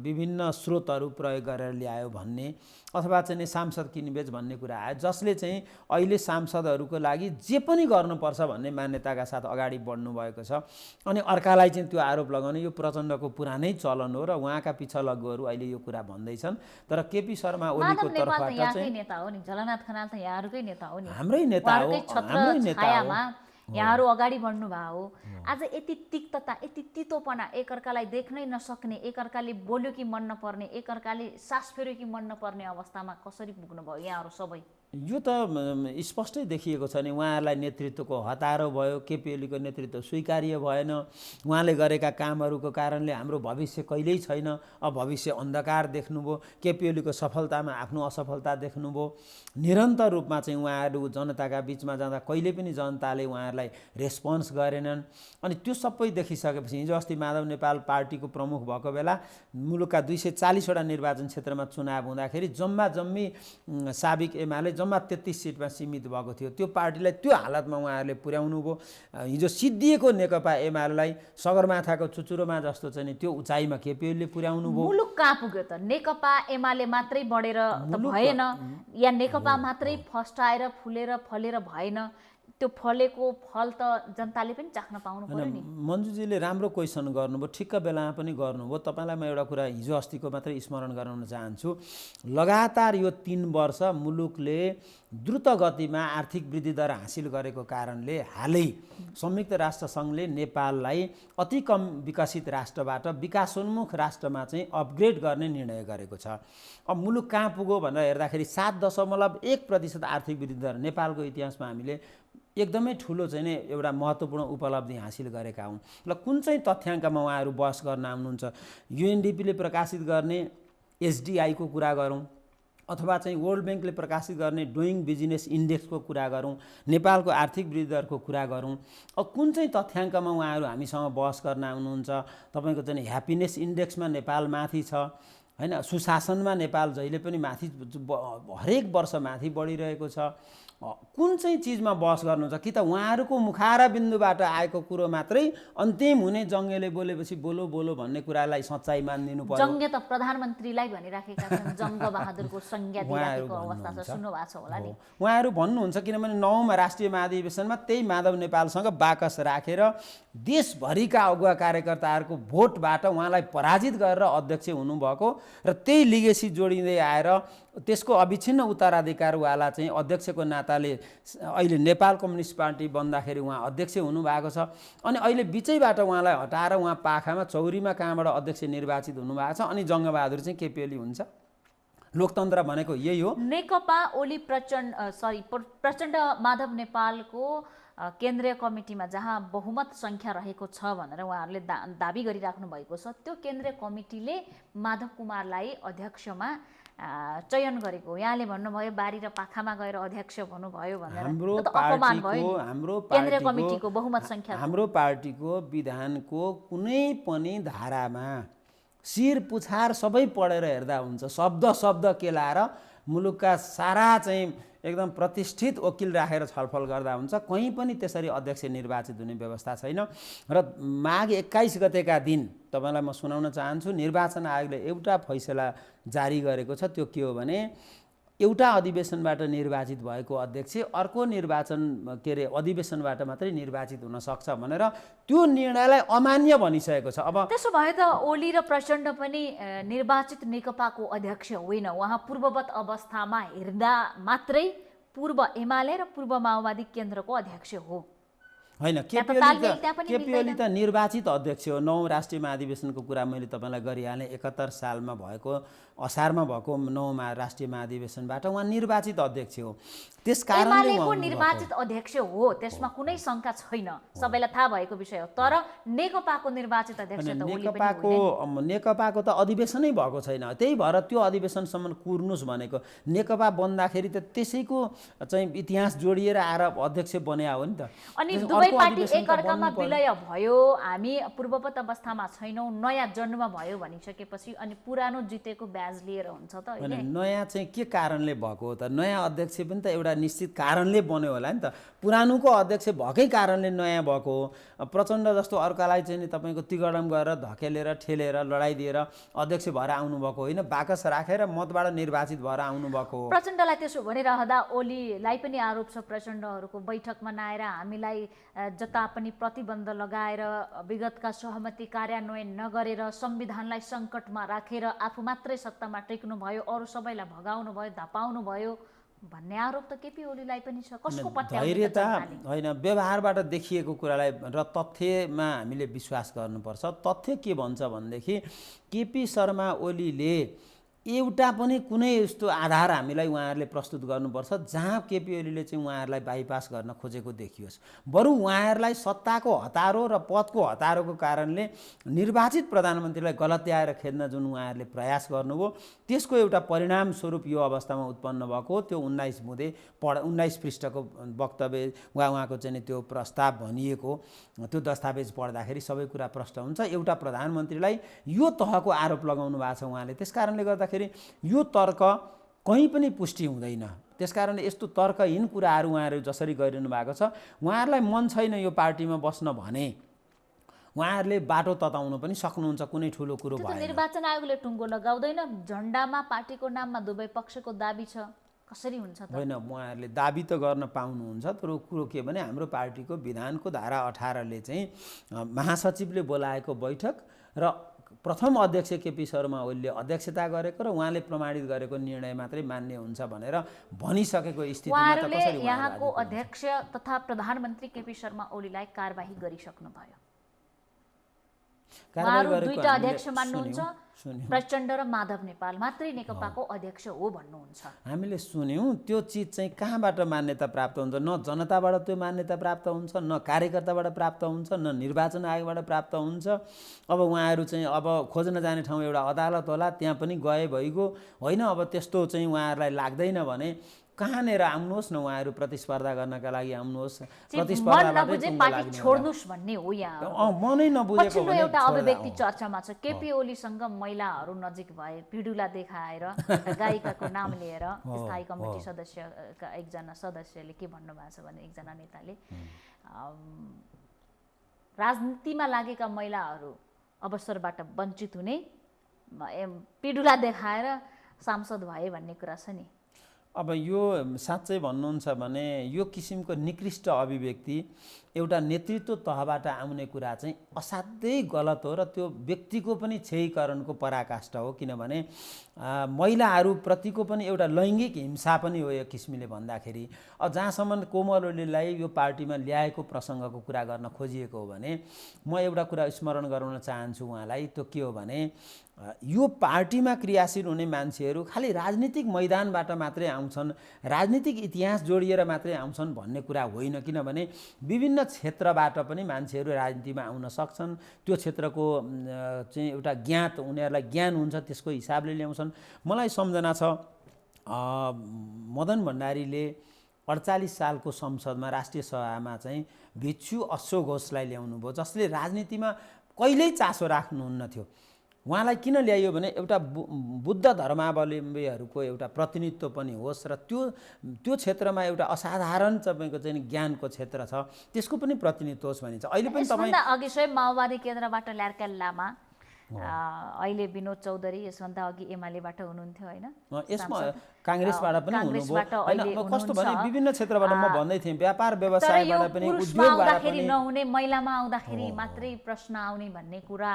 विभिन्न स्रोतहरू प्रयोग गरेर ल्यायो भन्ने, अथवा चाहिँ सांसद किनबेच भन्ने कुरा आयो, जसले चाहिँ अहिले सांसदहरूको लागि जे पनि गर्नुपर्छ भन्ने मान्यताका साथ अगाडि बढ्नु भएको छ। अनि अर्कालाई चाहिँ त्यो आरोप लगाउने यो प्रचण्डको पुरानै चलन हो र उहाँका पिछलग्गुहरू अहिले यो कुरा भन्दैछन्। तर केपी शर्मा ओलीको तर्फबाट चाहिँ नेता हो नि, झलनाथ खनाल त यहाँहरूकै नेता हो नि, हाम्रै नेता हो, हाम्रै नेता हो। यहाँहरू अगाडि बढ्नु भएको हो। आज यति तिक्तता, यति तितोपना, एकअर्कालाई देख्नै नसक्ने, एकअर्काले बोल्यो कि मन नपर्ने, एकअर्काले सास फेर्यो कि मन नपर्ने अवस्थामा कसरी पुग्नुभयो यहाँहरू सबै? यो त स्पष्टै देखिएको छ नि। उहाँहरूलाई नेतृत्वको हतारो भयो, केपी ओलीको नेतृत्व स्वीकार्य भएन। उहाँले गरेका कामहरूको कारणले हाम्रो भविष्य कहिल्यै छैन, अब भविष्य अन्धकार देख्नुभयो। केपी ओलीको सफलतामा आफ्नो असफलता देख्नुभयो। निरन्तर रूपमा चाहिँ उहाँहरू जनताका बिचमा जाँदा कहिले पनि जनताले उहाँहरूलाई रेस्पोन्स गरेनन्। अनि त्यो सबै देखिसकेपछि हिजो अस्ति माधव नेपाल पार्टीको प्रमुख भएको बेला मुलुकका 240वटा निर्वाचन क्षेत्रमा चुनाव हुँदाखेरि जम्मी साबिक एमाले जम्मा 33 सिटमा सीमित भएको थियो। त्यो पार्टीलाई त्यो हालतमा उहाँहरूले पुर्याउनु भयो। हिजो सिद्धिएको नेकपा एमालेलाई सगरमाथाको चुचुरोमा जस्तो चाहिँ त्यो उचाइमा केपी ओलीले पुर्याउनु भयो। मुलुक कहाँ पुग्यो त? नेकपा एमाले मात्रै बढेर त भएन, या नेकपा मात्रै फस्टाएर फुलेर फलेर भएन। त्यो फलेको फल त जनताले पनि चाख्न पाउनु पर्यो नि। मन्जुजीले राम्रो क्वेसन गर्नुभयो, ठिक्क बेलामा पनि गर्नुभयो। तपाईँलाई म एउटा कुरा हिजो अस्तिको मात्रै स्मरण गराउन चाहन्छु। लगातार यो 3 वर्ष मुलुकले द्रुत गतिमा आर्थिक वृद्धि दर हासिल गरेको कारणले हालै संयुक्त राष्ट्र सङ्घले नेपाललाई अति कम विकसित राष्ट्रबाट विकासोन्मुख राष्ट्रमा चाहिँ अपग्रेड गर्ने निर्णय गरेको छ। अब मुलुक कहाँ पुग्यो भनेर हेर्दाखेरि 7.1% आर्थिक वृद्धि दर नेपालको इतिहासमा हामीले एकदमै ठुलो चाहिँ नि एउटा महत्त्वपूर्ण उपलब्धि हासिल गरेका हौँ। ल कुन चाहिँ तथ्याङ्कमा उहाँहरू बहस गर्न आउनुहुन्छ? युएनडिपीले प्रकाशित गर्ने एसडिआईको कुरा गरौँ, अथवा चाहिँ वर्ल्ड ब्याङ्कले प्रकाशित गर्ने डुइङ बिजनेस इन्डेक्सको कुरा गरौँ, नेपालको आर्थिक वृद्धि दरको कुरा गरौँ। अब कुन चाहिँ तथ्याङ्कमा उहाँहरू हामीसँग बहस गर्न आउनुहुन्छ? तपाईँको चाहिँ ह्याप्पिनेस इन्डेक्समा नेपाल माथि छ हैन, सुशासनमा नेपाल जहिले पनि माथि, हरेक वर्ष माथि बढिरहेको छ। कुन चाहिँ चिजमा बहस गर्नुहुन्छ? कि त उहाँहरूको मुखारा बिन्दुबाट आएको कुरो मात्रै अन्तिम हुने जङ्गेले बोलेपछि बोलो बोलो भन्ने कुरालाई सच्चाइ मानिदिनु पर्यो। जङ्गे त प्रधानमन्त्रीलाई भनिराखेका छन्, जङ्ग बहादुरको संज्ञा दिइराखेको अवस्था छ, सुन्नु भएको छ होला नि। उहाँहरू भन्नुहुन्छ, किनभने 9औं राष्ट्रिय महाधिवेशनमा त्यही माधव नेपालसँग बाकस राखेर देशभरिका अगुवा कार्यकर्ताहरूको भोटबाट उहाँलाई पराजित गरेर अध्यक्ष हुनुभएको र त्यही लिगेसी जोडिँदै आएर त्यसको अविच्छिन्न उत्तराधिकारवाला चाहिँ अध्यक्षको नाताले अहिले नेपाल कम्युनिस्ट पार्टी बन्दाखेरि उहाँ अध्यक्ष हुनुभएको छ। अनि अहिले बिचैबाट उहाँलाई हटाएर उहाँ पाखामा चौरीमा कहाँबाट अध्यक्ष निर्वाचित हुनुभएको छ। अनि जङ्गबहादुर चाहिँ केपी ओली हुन्छ। लोकतन्त्र भनेको यही हो। नेकपा ओली प्रचण्ड माधव नेपालको केन्द्रीय कमिटीमा जहाँ बहुमत सङ्ख्या रहेको छ भनेर उहाँहरूले दाबी गरिराख्नु भएको छ, त्यो केन्द्रीय कमिटीले माधव कुमारलाई अध्यक्षमा चयन गरेको। यहाँले भन्नुभयो बारी र पाखामा गएर अध्यक्ष भन्नुभयो भनेर, अपमान भयो केन्द्रीय कमिटीको बहुमत सङ्ख्या। हाम्रो पार्टीको विधानको कुनै पनि धारामा शिर पुछार सबै पढेर हेर्दा हुन्छ, शब्द केलाएर मुलुकका सारा चाहिँ एकदम प्रतिष्ठित वकिल राखेर छलफल गर्दा हुन्छ। कहीँ पनि त्यसरी अध्यक्ष निर्वाचित हुने व्यवस्था छैन। र माघ 21 गतेका दिन तपाईँलाई म सुनाउन चाहन्छु, निर्वाचन आयोगले एउटा फैसला जारी गरेको छ। त्यो के हो भने एउटा अधिवेशनबाट निर्वाचित भएको अध्यक्ष अर्को अधिवेशनबाट मात्रै निर्वाचित हुन सक्छ भनेर त्यो निर्णयलाई अमान्य भनिसकेको छ। अब त्यसो भए त ओली र प्रचण्ड पनि निर्वाचित नेकपाको अध्यक्ष होइन, उहाँ पूर्ववत अवस्थामा हेर्दा मात्रै पूर्व एमाले र पूर्व माओवादी केन्द्रको अध्यक्ष हो। होइन त्यहाँ त तालमेल त्यहाँ पनि केपी ओली त निर्वाचित अध्यक्ष हो। 9औं राष्ट्रिय महाधिवेशनको कुरा मैले तपाईँलाई गरिहालेँ। 71 सालमा भएको असारमा भएको 9औं राष्ट्रिय महाधिवेशनबाट उहाँ निर्वाचित अध्यक्ष हो। त्यस कारणले एमालेको निर्वाचित अध्यक्ष हो, त्यसमा कुनै शङ्का छैन, सबैलाई थाहा भएको विषय हो। तर नेकपाको निर्वाचित अध्यक्ष त ओली पनि होइन। नेकपाको त अधिवेशनै भएको छैन, त्यही भएर त्यो अधिवेशनसम्म कुर्नुस् भनेको। नेकपा बन्दाखेरि त त्यसैको चाहिँ इतिहास जोडिएर आएर अध्यक्ष बन्या हो नि त। अनि दुवै पार्टी एकअर्कामा विलय भयो, हामी पूर्ववत अवस्थामा छैनौँ, नयाँ जन्म भयो भनिसकेपछि अनि पुरानो जितेको ब्याज लिएर हुन्छ त होइन। नयाँ चाहिँ के कारणले भएको हो त? नयाँ अध्यक्ष पनि त एउटा निश्चित कारणले बन्यो होला नि त। पुरानोको अध्यक्ष भएकै कारणले नयाँ भएको हो। प्रचण्ड जस्तो अर्कालाई चाहिँ नि तपाईँको तिगडम गरेर धकेलेर ठेलेर लडाइदिएर अध्यक्ष भएर आउनुभएको होइन, बाकस राखेर मतबाट निर्वाचित भएर आउनुभएको हो। प्रचण्डलाई त्यसो भनिरहँदा ओलीलाई पनि आरोप छ प्रचण्डहरूको बैठकमा नआएर हामीलाई जता पनि प्रतिबन्ध लगाएर विगतका सहमति कार्यान्वयन नगरेर संविधानलाई सङ्कटमा राखेर आफू मात्रै सत्तामा टेक्नु भयो, अरू सबैलाई भगाउनु भयो, धपाउनु भयो भन्ने आरोप त केपी ओलीलाई पनि छ। कसको पत्याउने धैर्यता होइन, व्यवहारबाट देखिएको कुरालाई र तथ्यमा हामीले विश्वास गर्नुपर्छ। तथ्य के भन्छ भनेदेखि केपी शर्मा ओलीले एउटा पनि कुनै यस्तो आधार हामीलाई उहाँहरूले प्रस्तुत गर्नुपर्छ जहाँ केपी ओलीले चाहिँ उहाँहरूलाई बाइपास गर्न खोजेको देखियोस्। बरु उहाँहरूलाई सत्ताको हतारो र पदको हतारोको कारणले निर्वाचित प्रधानमन्त्रीलाई गलत्याएर खेद्न जुन उहाँहरूले प्रयास गर्नुभयो, त्यसको एउटा परिणामस्वरूप यो अवस्थामा उत्पन्न भएको त्यो 19 पृष्ठको वक्तव्य वा उहाँको चाहिँ त्यो प्रस्ताव भनिएको त्यो दस्तावेज पढ्दाखेरि सबै कुरा प्रष्ट हुन्छ। एउटा प्रधानमन्त्रीलाई यो तहको आरोप लगाउनु भएको छ उहाँले, त्यस कारणले गर्दाखेरि यो तर्क कहीँ पनि पुष्टि हुँदैन। त्यसकारण यस्तो तर्कहीन कुराहरू उहाँहरू जसरी गरिरहनु भएको छ, उहाँहरूलाई मन छैन यो पार्टीमा बस्न भने उहाँहरूले बाटो तताउन पनि सक्नुहुन्छ, कुनै ठुलो कुरो भएन। निर्वाचन आयोगले टुङ्गो लगाउँदैन, झन्डामा पार्टीको नाममा दुवै पक्षको दाबी छ, कसरी हुन्छ त? होइन, उहाँहरूले दाबी त गर्न पाउनुहुन्छ, तर कुरो के भने हाम्रो पार्टीको विधानको धारा 18ले चाहिँ महासचिवले बोलाएको बैठक र प्रथम अध्यक्ष केपी शर्मा ओलीले अध्यक्षता गरेको र उहाँले प्रमाणित गरेको निर्णय मात्रै मान्य हुन्छ भनेर भनिसकेको स्थितिमा त कसरी यहाँको अध्यक्ष तथा प्रधानमन्त्री केपी शर्मा ओलीलाई कारबाही गरिसक्नु भयो। दुईटा अध्यक्ष मान्नुहुन्छ, प्रचण्ड र माधव नेपाल मात्रै नेकपाको अध्यक्ष हो भन्नुहुन्छ। हामीले सुन्यौँ, त्यो चिज चाहिँ कहाँबाट मान्यता प्राप्त हुन्छ? न जनताबाट त्यो मान्यता प्राप्त हुन्छ, न कार्यकर्ताबाट प्राप्त हुन्छ, न निर्वाचन आयोगबाट प्राप्त हुन्छ। अब उहाँहरू चाहिँ अब खोज्न जाने ठाउँ एउटा अदालत होला, त्यहाँ पनि गए भइगयो होइन। अब त्यस्तो चाहिँ उहाँहरूलाई लाग्दैन भने कहाँनिर आउनुहोस् न, उहाँहरू प्रतिस्पर्धा गर्नका लागि आउनुहोस्, प्रतिस्पर्धाबाट छोड्नुस् भन्ने हो। यहाँ मनै नबुझेको भने एउटा अभिव्यक्ति चर्चामा छ, केपी ओलीसँग महिलाहरू नजिक भए पिडुला देखाएर गायिकाको नाम लिएर स्थायी कमिटी सदस्यका एकजना सदस्यले के भन्नुभएको छ भने एकजना नेताले राजनीतिमा लागेका महिलाहरू अवसरबाट वञ्चित हुने, पिडुला देखाएर सांसद भए भन्ने कुरा छ नि। अब यो साँच्चै भन्नुहुन्छ भने यो किसिमको निकृष्ट अभिव्यक्ति एउटा नेतृत्व तहबाट आउने कुरा चाहिँ असाध्यै गलत हो र त्यो व्यक्तिको पनि क्षयीकरणको पराकाष्ठा हो। किनभने महिलाहरूप्रतिको पनि एउटा लैङ्गिक हिंसा पनि हो यो किसिमले भन्दाखेरि। अब जहाँसम्म कोमल ओलीलाई यो पार्टीमा ल्याएको प्रसङ्गको कुरा गर्न खोजिएको हो भने म एउटा कुरा स्मरण गराउन चाहन्छु उहाँलाई। त्यो के हो भने यो पार्टीमा क्रियाशील हुने मान्छेहरू खालि राजनीतिक मैदानबाट मात्रै आउँछन्, राजनीतिक इतिहास जोडिएर मात्रै आउँछन् भन्ने कुरा होइन। किनभने विभिन्न क्षेत्रबाट पनि मान्छेहरू राजनीतिमा आउन सक्छन्, त्यो क्षेत्रको चाहिँ एउटा ज्ञात उनीहरूलाई ज्ञान हुन्छ, त्यसको हिसाबले ल्याउँछन्। मलाई सम्झना छ मदन भण्डारीले 48 सालको संसदमा राष्ट्रिय सभामा चाहिँ भिक्षु अशोक घोषलाई ल्याउनु भयो, जसले राजनीतिमा कहिल्यै चासो राख्नुहुन्न थियो। उहाँलाई किन ल्याइयो भने एउटा बुद्ध धर्मावलम्बीहरूको एउटा प्रतिनिधित्व पनि होस् र त्यो क्षेत्रमा एउटा असाधारण तपाईँको चाहिँ ज्ञानको क्षेत्र छ, त्यसको पनि प्रतिनिधित्व होस् भनिन्छ। अहिले पनि तपाईँ अघि स्वयं माओवादी केन्द्रबाट ल्यार्का लामा, अहिले विनोद चौधरी, यसभन्दा अघि एमालेबाट हुनुहुन्थ्यो होइन, यसमा काङ्ग्रेसबाट पनि हुनुभयो होइन। कस्तो भने विभिन्न क्षेत्रबाट म भन्दै थिएँ, व्यापार व्यवसायबाट पनि, उद्योगबाट पनि। नहुने महिलामा आउँदाखेरि मात्रै प्रश्न आउने भन्ने कुरा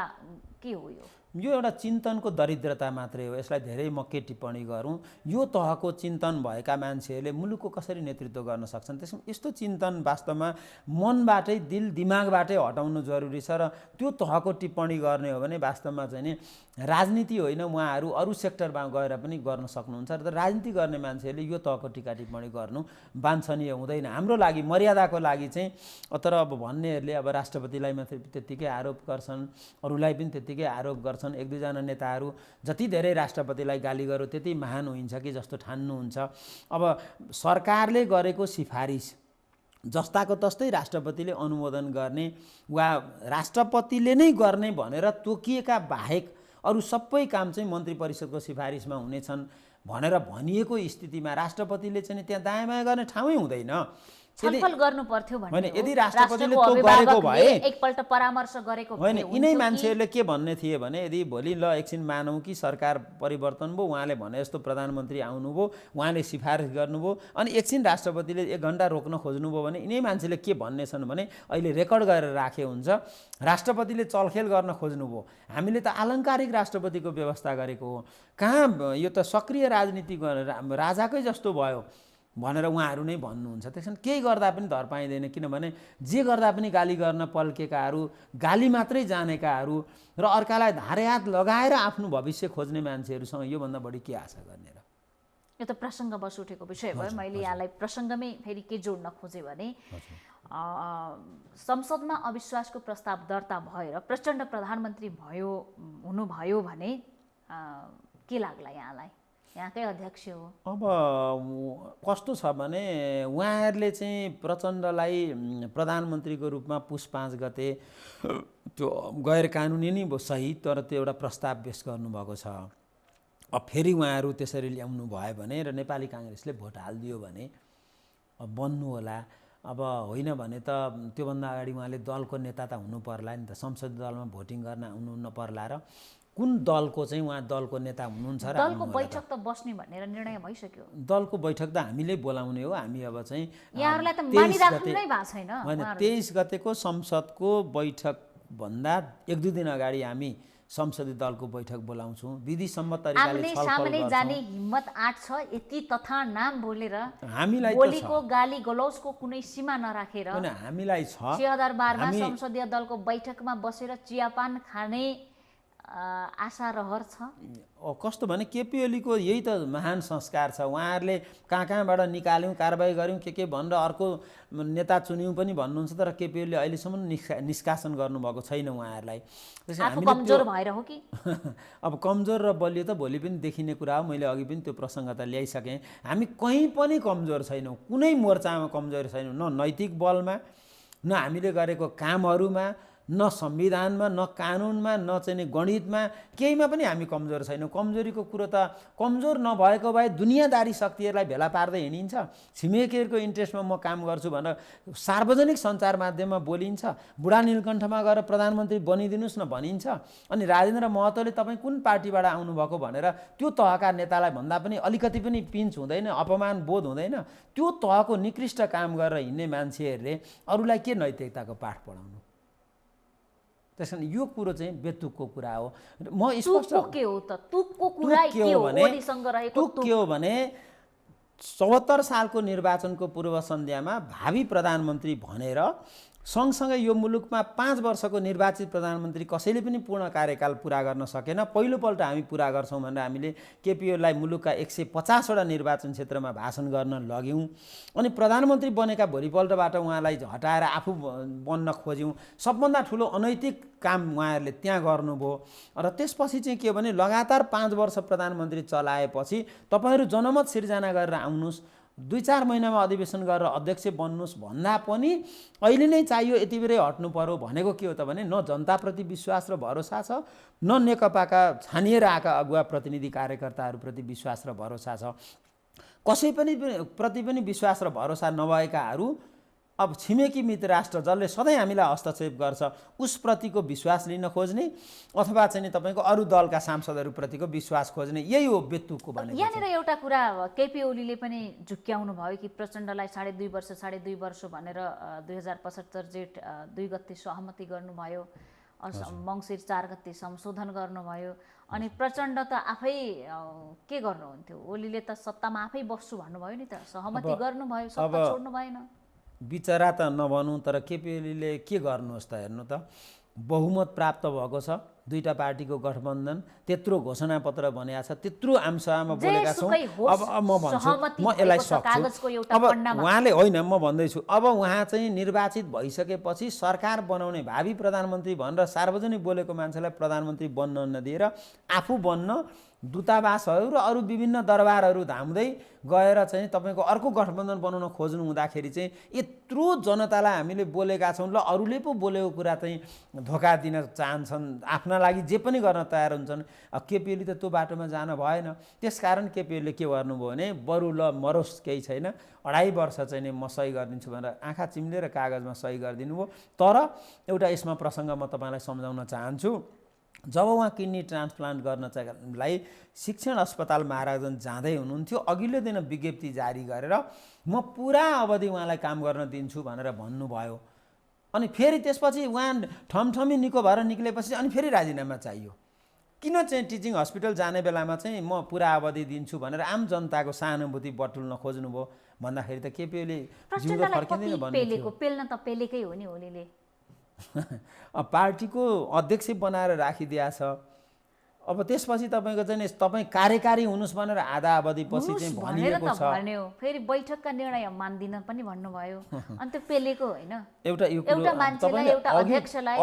के हो? यो यो एउटा चिन्तनको दरिद्रता मात्रै हो। यसलाई धेरै म के टिप्पणी गरौँ, यो तहको चिन्तन भएका मान्छेहरूले मुलुकको कसरी नेतृत्व गर्न सक्छन्? त्यसमा यस्तो चिन्तन वास्तवमा मनबाटै दिल दिमागबाटै हटाउनु जरुरी छ। र त्यो तहको टिप्पणी गर्ने हो भने वास्तवमा चाहिँ नि राजनीति होइन, उहाँहरू अरू सेक्टरमा गएर पनि गर्न सक्नुहुन्छ। र राजनीति गर्ने मान्छेहरूले यो तहको टिका टिप्पणी गर्नु वाञ्छनीय हुँदैन हाम्रो लागि, मर्यादाको लागि चाहिँ। तर अब भन्नेहरूले अब राष्ट्रपतिलाई मात्रै त्यत्तिकै आरोप गर्छन्, अरूलाई पनि त्यत्तिकै आरोप गर्छन्। एक दुईजना नेताहरू जति धेरै राष्ट्रपतिलाई गाली गर्यो त्यति महान हुन्छ कि जस्तो ठान्नुहुन्छ। अब सरकारले गरेको सिफारिस जस्ताको तस्तै राष्ट्रपतिले अनुमोदन गर्ने वा राष्ट्रपतिले नै गर्ने भनेर तोकिएका बाहेक अरू सबै काम चाहिँ मन्त्री परिषदको सिफारिसमा हुनेछन् भनेर भनिएको स्थितिमा राष्ट्रपतिले चाहिँ त्यहाँ दायाँ बायाँ गर्ने ठाउँै हुँदैन। छलफल गर्नु पर्थ्यो भन्ने हो। यदि राष्ट्रपतिले त्यो गरेको भए, एकपल्ट परामर्श गरेको भए होइन, यिनै मान्छेहरूले के भन्ने थिए भने यदि भोलि ल एकछिन मानौँ कि सरकार परिवर्तन भयो, उहाँले भने जस्तो प्रधानमन्त्री आउनुभयो, उहाँले सिफारिस गर्नुभयो, अनि एकछिन राष्ट्रपतिले 1 घण्टा रोक्न खोज्नुभयो भने यिनै मान्छेले के भन्नेछन् भने अहिले रेकर्ड गरेर राखे हुन्छ, राष्ट्रपतिले चलखेल गर्न खोज्नुभयो, हामीले त आलङ्कारिक राष्ट्रपतिको व्यवस्था गरेको हो, कहाँ यो त सक्रिय राजनीति राजाकै जस्तो भयो भनेर उहाँहरू नै भन्नुहुन्छ। त्यसैले केही गर्दा पनि धर पाइँदैन, किनभने जे गर्दा पनि गाली गर्न पल्केकाहरू, गाली मात्रै जानेकाहरू र अर्कालाई धारे हात लगाएर आफ्नो भविष्य खोज्ने मान्छेहरूसँग योभन्दा बढी के आशा गर्ने र? यो त प्रसङ्गवश उठेको विषय भयो। मैले यहाँलाई प्रसङ्गमै फेरि के जोड्न खोजेँ भने संसदमा अविश्वासको प्रस्ताव दर्ता भएर प्रचण्ड प्रधानमन्त्री हुनुभयो भने के लाग्ला यहाँलाई? यहाँकै अध्यक्ष हो। अब कस्तो छ भने उहाँहरूले चाहिँ प्रचण्डलाई प्रधानमन्त्रीको रूपमा पुस 5 गते त्यो गैर कानुनी नै सही, तर त्यो एउटा प्रस्ताव पेश गर्नुभएको छ। अब फेरि उहाँहरू त्यसरी ल्याउनु भयो भने र नेपाली काङ्ग्रेसले भोट हालिदियो भने बन्नु होला। अब होइन भने त त्योभन्दा अगाडि उहाँले दलको नेता त हुनु पर्ला नि त, संसदीय दलमा भोटिङ गर्न आउनु नपर्ला। र कुन दलको चाहिँ उहाँ दलको नेता हुनुहुन्छ र दलको बैठक त बस्ने भनेर निर्णय भइसक्यो। दलको बैठक त हामीले बोलाउने हो। हामी अब चाहिँ यहाँहरूलाई त मानिराख्नु नै भएको छैन। होइन, 23 गतेको संसदको बैठक भन्दा 1-2 दिन अगाडि हामी संसदीय दलको बैठक बोलाउँछौँ, विधि सम्मत तरिकाले छलफल गर्छौँ। जाने हिम्मत आँट छ यति तथा नाम बोलेर हामीलाई बोलीको गाली गलौजको कुनै सीमा नराखेर हामीलाई छ। 2012 मा संसदीय दलको बैठकमा बसेर चियापान खाने आशा रहर छ। कस्तो भने केपी ओलीको यही त महान संस्कार छ। उहाँहरूले कहाँबाट निकाल्यौँ, कारबाही गऱ्यौँ, के भनेर अर्को नेता चुन्यौँ पनि भन्नुहुन्छ, तर केपी ओलीले अहिलेसम्म निष्कासन गर्नुभएको छैन उहाँहरूलाई। त्यसैले कमजोर भएर हो कि? अब कमजोर र बलियो त भोलि पनि देखिने कुरा हो। मैले अघि पनि त्यो प्रसङ्ग त ल्याइसकेँ। हामी कहीँ पनि कमजोर छैनौँ, कुनै मोर्चामा कमजोर छैनौँ, न नैतिक बलमा, न हामीले गरेको कामहरूमा, न संविधानमा, न कानुनमा, न चाहिँ गणितमा, केहीमा पनि हामी कमजोर छैनौँ। कमजोरीको कुरो त कमजोर नभएको भए दुनियाँदारी शक्तिहरूलाई भेला पार्दै हिँडिन्छ। छिमेकीहरूको इन्ट्रेस्टमा म काम गर्छु भनेर सार्वजनिक सञ्चार माध्यममा बोलिन्छ। बुढा नीलकण्ठमा गएर प्रधानमन्त्री बनिदिनुहोस् न भनिन्छ। अनि राजेन्द्र महतोले तपाईँ कुन पार्टीबाट आउनुभएको भनेर त्यो तहका नेतालाई भन्दा पनि अलिकति पनि पिन्च हुँदैन, अपमान बोध हुँदैन। त्यो तहको निकृष्ट काम गरेर हिँड्ने मान्छेहरूले अरूलाई के नैतिकताको पाठ पढाउनु? त्यसैले यो कुरो चाहिँ बेतुकको कुरा हो। म स्पष्ट के हो त तुकको कुरा के हो? ओलीसँग रहेको तुक के हो भने 74 सालको निर्वाचनको पूर्व सन्ध्यामा भावी प्रधानमन्त्री भनेर सँगसँगै यो मुलुकमा 5 वर्षको निर्वाचित प्रधानमन्त्री कसैले पनि पूर्ण कार्यकाल पुरा गर्न सकेन। पहिलोपल्ट हामी पुरा गर्छौँ भनेर हामीले केपी ओलीलाई मुलुकका 150वटा निर्वाचन क्षेत्रमा भाषण गर्न लग्यौँ। अनि प्रधानमन्त्री बनेका भोलिपल्टबाट उहाँलाई हटाएर आफू बन्न खोज्यौँ। सबभन्दा ठुलो अनैतिक काम उहाँहरूले त्यहाँ गर्नुभयो। र त्यसपछि चाहिँ के हो भने लगातार 5 वर्ष प्रधानमन्त्री चलाएपछि तपाईँहरू जनमत सिर्जना गरेर आउनुहोस्, 2-4 महिनामा अधिवेशन गरेर अध्यक्ष बन्नुहोस् भन्दा पनि अहिले नै चाहियो, यति बेरै हट्नु पर्यो भनेको के हो त भने न जनताप्रति विश्वास र भरोसा छ, न नेकपाका छानिएर आएका अगुवा प्रतिनिधि कार्यकर्ताहरूप्रति विश्वास र भरोसा छ। कसै पनि प्रति पनि विश्वास र भरोसा नभएकाहरू अब छिमेकी मित्र राष्ट्र जसले सधैँ हामीलाई हस्तक्षेप गर्छ उसप्रतिको विश्वास लिन खोज्ने अथवा चाहिँ तपाईँको अरू दलका सांसदहरूप्रतिको विश्वास खोज्ने, यही हो बेतुकको भनेको। यहाँनिर एउटा कुरा केपी ओलीले पनि झुक्क्याउनु भयो कि प्रचण्डलाई 2.5 वर्ष भनेर 2075 जेठ 2 गते सहमति गर्नुभयो। मङ्सिर 4 गते संशोधन गर्नुभयो। अनि प्रचण्ड त आफै के गर्नुहुन्थ्यो, ओलीले त सत्तामा आफै बस्छु भन्नुभयो नि त, सहमति गर्नुभयो, सत्ता छोड्नु भएन। बिचरा त नभनौँ, तर केपी ओलीले के गर्नुहोस् त, हेर्नु त बहुमत प्राप्त भएको छ, दुईटा पार्टीको गठबन्धन, त्यत्रो घोषणापत्र बनेको छ, त्यत्रो आमसभामा बोलेका छौँ। अब म भन्छु, म यसलाई सक्छु। अब उहाँले होइन, म भन्दैछु, अब उहाँ चाहिँ निर्वाचित भइसकेपछि सरकार बनाउने भावी प्रधानमन्त्री भनेर सार्वजनिक बोलेको मान्छेलाई प्रधानमन्त्री बन्न नदिएर आफू बन्न दूतावासहरू र अरू विभिन्न दरबारहरू धाम्दै गएर चाहिँ तपाईँको अर्को गठबन्धन बनाउन खोज्नु हुँदाखेरि चाहिँ यत्रो जनतालाई हामीले बोलेका छौँ, ल अरूले पो बोलेको कुरा चाहिँ धोका दिन चाहन्छन्, आफ्ना लागि जे पनि गर्न तयार हुन्छन्। केपी ओली त त्यो बाटोमा जान भएन। त्यसकारण केपी ओलीले के गर्नुभयो भने बरु ल मरोस् केही छैन, 2.5 वर्ष चाहिँ नि म सही गरिदिन्छु भनेर आँखा चिम्लेर कागजमा सही गरिदिनु भयो। तर एउटा यसमा प्रसङ्ग म तपाईँलाई सम्झाउन चाहन्छु। जब उहाँ किडनी ट्रान्सप्लान्ट गर्न चाहिँलाई शिक्षण अस्पताल महाराजगञ्ज जाँदै हुनुहुन्थ्यो, अघिल्लो दिन विज्ञप्ति जारी गरेर म पुरा अवधि उहाँलाई काम गर्न दिन्छु भनेर भन्नुभयो। अनि फेरि त्यसपछि उहाँ ठमठमी निको भएर निक्लेपछि अनि फेरि राजीनामा चाहियो। किन चाहिँ टिचिङ हस्पिटल जाने बेलामा चाहिँ म पुरा अवधि दिन्छु भनेर आम जनताको सहानुभूति बटुल्न खोज्नुभयो भन्दाखेरि त केपी ओली जिउँदो फर्किँदैन भन्नु। पेल्न त पेलेकै हो नि ओलीले। पार्टीको अध्यक्ष बनाएर राखिदिया छ। अब त्यसपछि तपाईँको चाहिँ तपाईँ कार्यकारी हुनुहोस् भनेर आधा अवधिपछि चाहिँ भनिएको छ। फेरि बैठकका निर्णय मान्दिन पनि भन्नुभयो। अनि त्यो पेलेको होइन, एउटा मान्छेलाई, एउटा अध्यक्षलाई,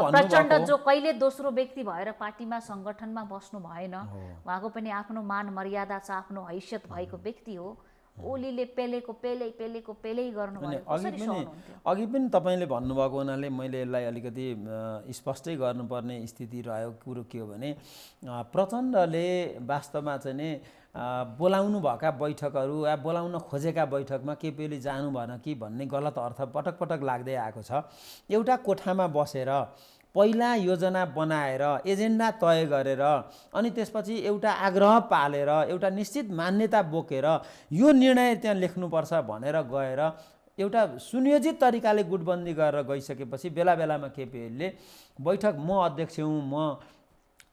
प्रचण्ड जो कहिले दोस्रो व्यक्ति भएर पार्टीमा सङ्गठनमा बस्नु भएन, उहाँको पनि आफ्नो मान मर्यादा छ, आफ्नो हैसियत भएको व्यक्ति हो। ओलीले पेलेको पेलै गर्नुभयो। अघि पनि तपाईँले भन्नुभएको हुनाले मैले यसलाई अलिकति स्पष्टै गर्नुपर्ने स्थिति रहेको कुरो के हो भने प्रचण्डले वास्तवमा चाहिँ नि बोलाउनु भएका बैठकहरू या बोलाउन खोजेका बैठकमा केपी ओली जानु भएन कि भन्ने गलत अर्थ पटक पटक लाग्दै आएको छ। एउटा कोठामा बसेर पहिला योजना बनाएर एजेन्डा तय गरेर अनि त्यसपछि एउटा आग्रह पालेर एउटा निश्चित मान्यता बोकेर यो निर्णय त्यहाँ लेख्नुपर्छ भनेर गएर एउटा सुनियोजित तरिकाले गुटबन्दी गरेर गइसकेपछि बेला बेलामा केपी ओलीले बैठक म अध्यक्ष हुँ, म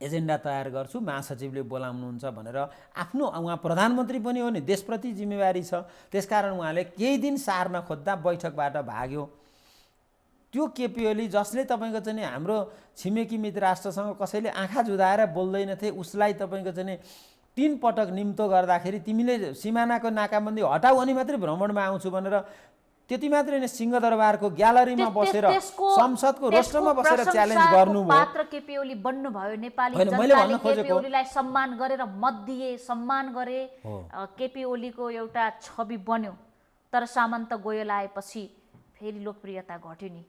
एजेन्डा तयार गर्छु, महासचिवले बोलाउनुहुन्छ भनेर आफ्नो, उहाँ प्रधानमन्त्री पनि हो नि, देशप्रति जिम्मेवारी छ, त्यसकारण उहाँले केही दिन सार्न खोज्दा बैठकबाट भाग्यो। त्यो केपी ओली जसले तपाईँको चाहिँ हाम्रो छिमेकी मित्र राष्ट्रसँग कसैले आँखा जुदाएर बोल्दैनथे उसलाई तपाईँको चाहिँ 3 पटक निम्तो गर्दाखेरि तिमीले सिमानाको नाकाबन्दी हटाऊ अनि मात्रै भ्रमणमा आउँछु भनेर त्यति मात्रै नै सिंहदरबारको ग्यालरीमा बसेर संसदको रोस्टरमा बसेर च्यालेन्ज गर्नुभयो। पात्र केपी ओली बन्नु भयो। नेपाली जनताले केपी ओलीलाई सम्मान गरेर मत दिए, सम्मान गरे, केपी ओलीको एउटा छवि बन्यो। तर सामन्त गोयल आएपछि फेरि लोकप्रियता घट्यो नि।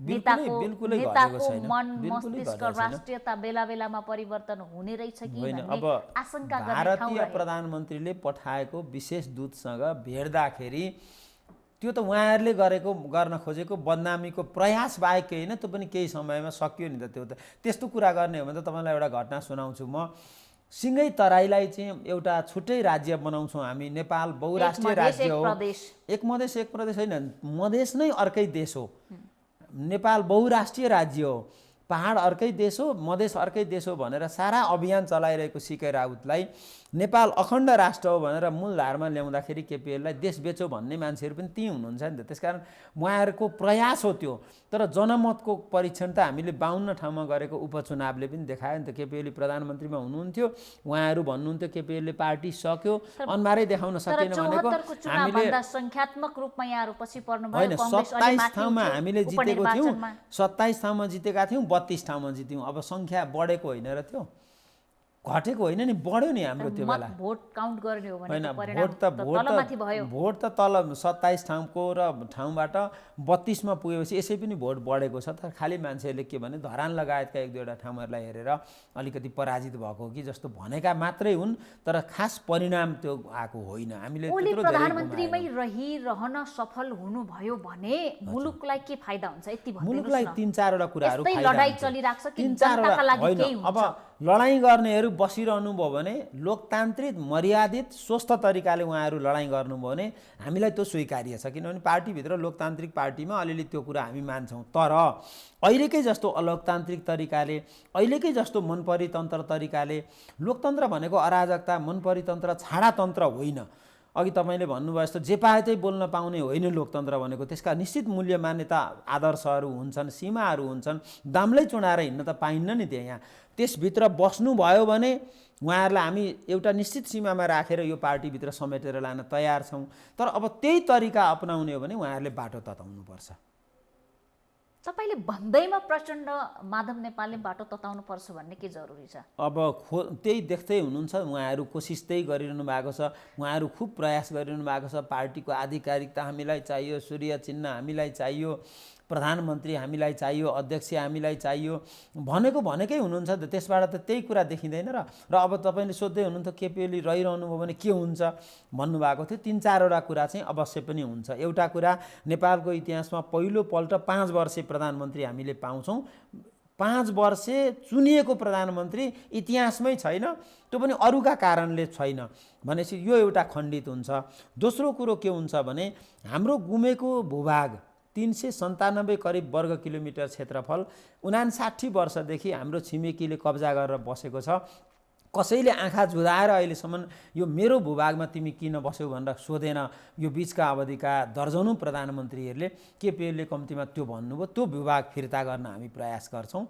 नेताको मन मस्तिष्क राष्ट्रियता बेला बेलामा परिवर्तन हुने रहेछ कि भन्ने आशंका गर्ने ठाउँ। भारतीय प्रधानमन्त्रीले पठाएको विशेष दूतसँग भेट्दाखेरि त्यो त उहाँहरूले गर्न खोजेको बदनामीको प्रयास बाहेक केही होइन, त्यो पनि केही समयमा सकियो नि त। त्यो त त्यस्तो कुरा गर्ने हो भने त तपाईँलाई एउटा घटना सुनाउँछु म। सिँगै तराईलाई चाहिँ एउटा छुट्टै राज्य बनाउँछौँ हामी। नेपाल बहुराष्ट्रिय राज्य हो, एक मधेस एक प्रदेश होइन, मधेस नै अर्कै देश हो। नेपाल बहुराष्ट्रिय राज्य हो, पहाड अर्कै देश हो, मधेस अर्कै देश हो भनेर सारा अभियान चलाइरहेको सीके राउतलाई नेपाल अखण्ड राष्ट्र हो भनेर मूलधारमा ल्याउँदाखेरि केपी ओलीलाई देश बेचो भन्ने मान्छेहरू पनि ती हुनुहुन्छ नि त। त्यसकारण उहाँहरूको प्रयास हो त्यो। तर जनमतको परीक्षण त हामीले 52 ठाउँमा गरेको उपचुनावले पनि देखायो नि त। केपी ओली प्रधानमन्त्रीमा हुनुहुन्थ्यो, उहाँहरू भन्नुहुन्थ्यो केपी ओलीले पार्टी सक्यो, अनुहारै देखाउन सकेन भनेको हामीले संख्यात्मक रूपमा यहाँहरू पछि पर्नु भयो। होइन, 27 ठाउँमा हामीले जितेको थियौँ, 27 ठाउँमा जितेका थियौँ, 32 ठाउँमा जित्यौँ। अब सङ्ख्या बढेको होइन र त्यो घटेको होइन नि, बढ्यो नि हाम्रो त्यो बेला। भोट काउन्ट गर्ने हो भने भोट त तल 27 ठाउँको र ठाउँबाट 32 मा पुगेपछि यसै पनि भोट बढेको छ। तर खालि मान्छेहरूले के भने धरान लगायतका 1-2वटा ठाउँहरूलाई हेरेर अलिकति पराजित भएको कि जस्तो भनेका मात्रै हुन्, तर खास परिणाम त्यो आएको होइन। हामीले त्यत्रो प्रधानमन्त्रीमै रहिरहन सफल हुनुभयो भने मुलुकलाई के फाइदा हुन्छ यति भन्नु। मुलुकलाई 3-4 वटा कुराहरू फाइदा हुन्छ। लडाई चलिराख्छ कि जनताका लागि केही हुन्छ। अब लडाइँ गर्नेहरू बसिरहनु भयो भने लोकतान्त्रिक मर्यादित स्वस्थ तरिकाले उहाँहरू लडाइँ गर्नुभयो भने हामीलाई त्यो स्वीकार्य छ, किनभने पार्टीभित्र लोकतान्त्रिक पार्टीमा अलिअलि त्यो कुरा हामी मान्छौँ। तर अहिलेकै जस्तो अलोकतान्त्रिक तरिकाले, अहिलेकै जस्तो मनपरितन्त्र तरिकाले, लोकतन्त्र भनेको अराजकता, मनपरितन्त्र छाडातन्त्र होइन। अघि तपाईँले भन्नुभयो जस्तो जे पाए त्यही बोल्न पाउने होइन लोकतन्त्र भनेको। त्यसका निश्चित मूल्य मान्यता आदर्शहरू हुन्छन्, सीमाहरू हुन्छन्। दाम्लै चुडाएर हिँड्न त पाइन्न नि त्यहाँ। त्यसभित्र बस्नुभयो भने उहाँहरूलाई हामी एउटा निश्चित सीमामा राखेर यो पार्टीभित्र समेटेर लान तयार छौँ। तर अब त्यही तरिका अपनाउने हो भने उहाँहरूले बाटो तताउनुपर्छ। तपाईँले भन्दैमा प्रचण्ड माधव नेपालले बाटो तताउनु पर्छ भन्ने के जरुरी छ? अब त्यही देख्दै हुनुहुन्छ, उहाँहरू कोसिस त्यही गरिरहनु भएको छ। उहाँहरू खुब प्रयास गरिरहनु भएको छ। पार्टीको आधिकारिकता हामीलाई चाहियो, सूर्य चिन्ह हामीलाई चाहियो, प्रधानमन्त्री हामीलाई चाहियो, अध्यक्ष हामीलाई चाहियो भनेकै हुनुहुन्छ। त्यसबाट त त्यही कुरा देखिँदैन र अब तपाईँले सोध्दै हुनुहुन्छ केपी ओली रहिरहनु भयो भने के हुन्छ भन्नुभएको थियो। 3-4वटा कुरा चाहिँ अवश्य पनि हुन्छ। एउटा कुरा, नेपालको इतिहासमा पहिलोपल्ट 5 वर्षे प्रधानमन्त्री हामीले पाउँछौँ। 5 वर्षे चुनिएको प्रधानमन्त्री इतिहासमै छैन, त्यो पनि अरूका कारणले छैन भनेपछि यो एउटा खण्डित हुन्छ। दोस्रो कुरो के हुन्छ भने हाम्रो गुमेको भूभाग 397 करिब वर्ग किलोमिटर क्षेत्रफल 59 वर्षदेखि हाम्रो छिमेकीले कब्जा गरेर बसेको छ। कसैले आँखा जुधाएर अहिलेसम्म यो मेरो भूभागमा तिमी किन बस्यौ भनेर सोधेन। यो बिचका अवधिका दर्जनौँ प्रधानमन्त्रीहरूले केपीओलीले कम्तीमा त्यो भन्नुभयो। त्यो भूभाग फिर्ता गर्न हामी प्रयास गर्छौँ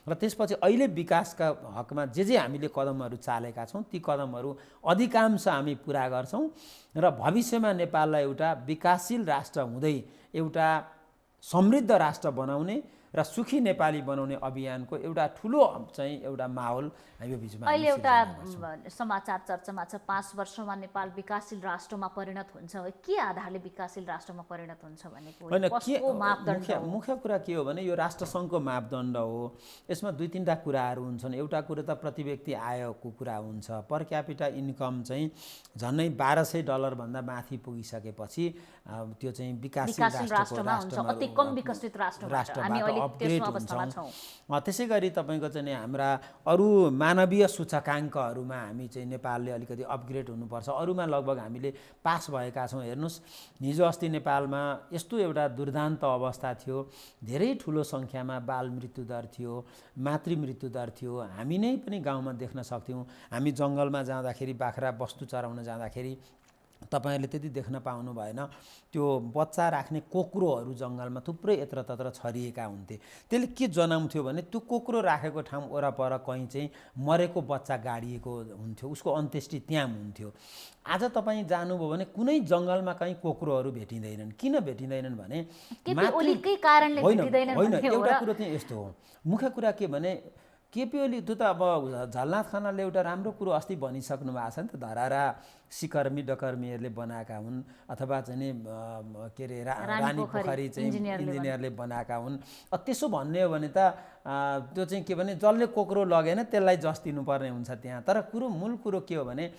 र त्यसपछि अहिले विकासका हकमा जे हामीले कदमहरू चालेका छौँ ती कदमहरू अधिकांश हामी पुरा गर्छौँ र भविष्यमा नेपाललाई एउटा विकासशील राष्ट्र हुँदै एउटा समृद्ध राष्ट्र बनाउने र सुखी नेपाली बनाउने अभियानको एउटा ठुलो चाहिँ एउटा माहौल यो बिचमा अहिले एउटा समाचार चर्चामा छ 5 वर्षमा नेपाल विकासशील राष्ट्रमा परिणत हुन्छ। के आधारले विकासशील राष्ट्रमा परिणत हुन्छ भनेको होइन, कसको मापदण्ड हो? मुख्य कुरा के हो भने यो राष्ट्रसङ्घको मापदण्ड हो। यसमा 2-3टा कुराहरू हुन्छन्। एउटा कुरो त प्रति व्यक्ति आयको कुरा हुन्छ। पर क्यापिटा इन्कम चाहिँ झन्नै $1200 भन्दा माथि पुगिसकेपछि त्यो चाहिँ विकासशील राष्ट्रमा हुन्छ, अति कम विकसित राष्ट्रबाट हामी अहिले त्यसको अवस्थामा छौँ। त्यसै गरी तपाईँको चाहिँ हाम्रा अरू मानवीय सूचकाङ्कहरूमा हामी चाहिँ नेपालले अलिकति अपग्रेड हुनुपर्छ। अरूमा लगभग हामीले पास भएका छौँ। हेर्नुहोस्, हिजो अस्ति नेपालमा यस्तो एउटा दुर्दान्त अवस्था थियो, धेरै ठुलो सङ्ख्यामा बाल मृत्युदर थियो, मातृ मृत्युदर थियो। हामी नै पनि गाउँमा देख्न सक्थ्यौँ। हामी जङ्गलमा जाँदाखेरि, बाख्रा बस्तु चराउन जाँदाखेरि तपाईहरुले त्यति देख्न पाउनु भएन, त्यो बच्चा राख्ने कोक्रोहरू जङ्गलमा थुप्रै यत्रतत्र छरिएका हुन्थे। त्यसले के जनाउँथ्यो भने त्यो कोक्रो राखेको ठाउँ वरपर कहीँ चाहिँ मरेको बच्चा गाडिएको हुन्थ्यो, उसको अन्त्येष्टि त्यहाँ हुन्थ्यो। आज तपाईँ जानुभयो भने कुनै जङ्गलमा कहीँ कोक्रोहरू भेटिँदैनन्। किन भेटिँदैनन् भने केपीओलीकै कारणले भेटिँदैनन्। होइन, एउटा कुरो चाहिँ यस्तो हो, मुख्य कुरा के भने केपी ओली त्यो त अब झलनाथ खनालले एउटा राम्रो कुरो अस्ति भनिसक्नु भएको छ नि त, धरारा सिकर्मी डकर्मीहरूले बनाएका हुन् अथवा चाहिँ के अरे रानी पोखरी चाहिँ इन्जिनियरले बनाएका हुन्। त्यसो भन्ने हो भने त त्यो चाहिँ के भने जसले कोक्रो लगेन त्यसलाई जस दिनुपर्ने हुन्छ त्यहाँ। तर मूल कुरो के हो भने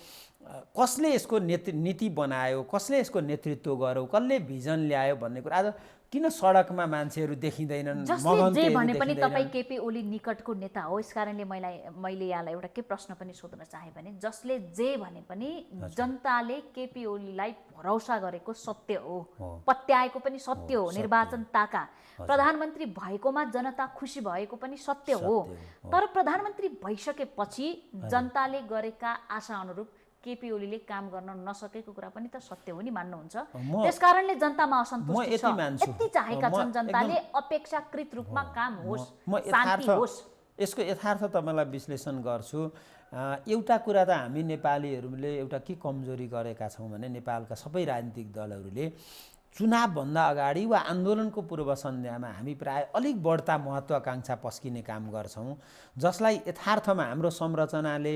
कसले यसको नीति बनायो, कसले यसको नेतृत्व गर्यो, कसले भिजन ल्यायो भन्ने कुरा। आज किन सडकमा मान्छेहरू देखिँदैनन्? जे भने पनि तपाईँ केपी ओली निकटको नेता हो, यसकारणले मैले यहाँलाई एउटा के प्रश्न पनि सोध्न चाहे भने जसले जे भने पनि जनताले केपी ओलीलाई भरोसा गरेको सत्य हो, पत्याएको पनि सत्य हो, निर्वाचन ताका प्रधानमन्त्री भएकोमा जनता खुसी भएको पनि सत्य हो। तर प्रधानमन्त्री भइसकेपछि जनताले गरेका आशा अनुरूप केपी ओलीले काम गर्न नसकेको कुरा पनि त सत्य हो नि, मान्नुहुन्छ? त्यसकारणले जनतामा असन्तुष्टि छ, यति चाहेका छन् जनताले अपेक्षाकृत रूपमा काम होस्, शान्ति होस्। यसको यथार्थ तपाईँलाई विश्लेषण गर्छु। एउटा कुरा त हामी नेपालीहरूले एउटा के कमजोरी गरेका छौँ भने नेपालका सबै राजनीतिक दलहरूले चुनावभन्दा अगाडि वा आन्दोलनको पूर्व सन्ध्यामा हामी प्राय अलिक बढ्ता महत्त्वाकांक्षा पस्किने काम गर्छौँ, जसलाई यथार्थमा हाम्रो संरचनाले,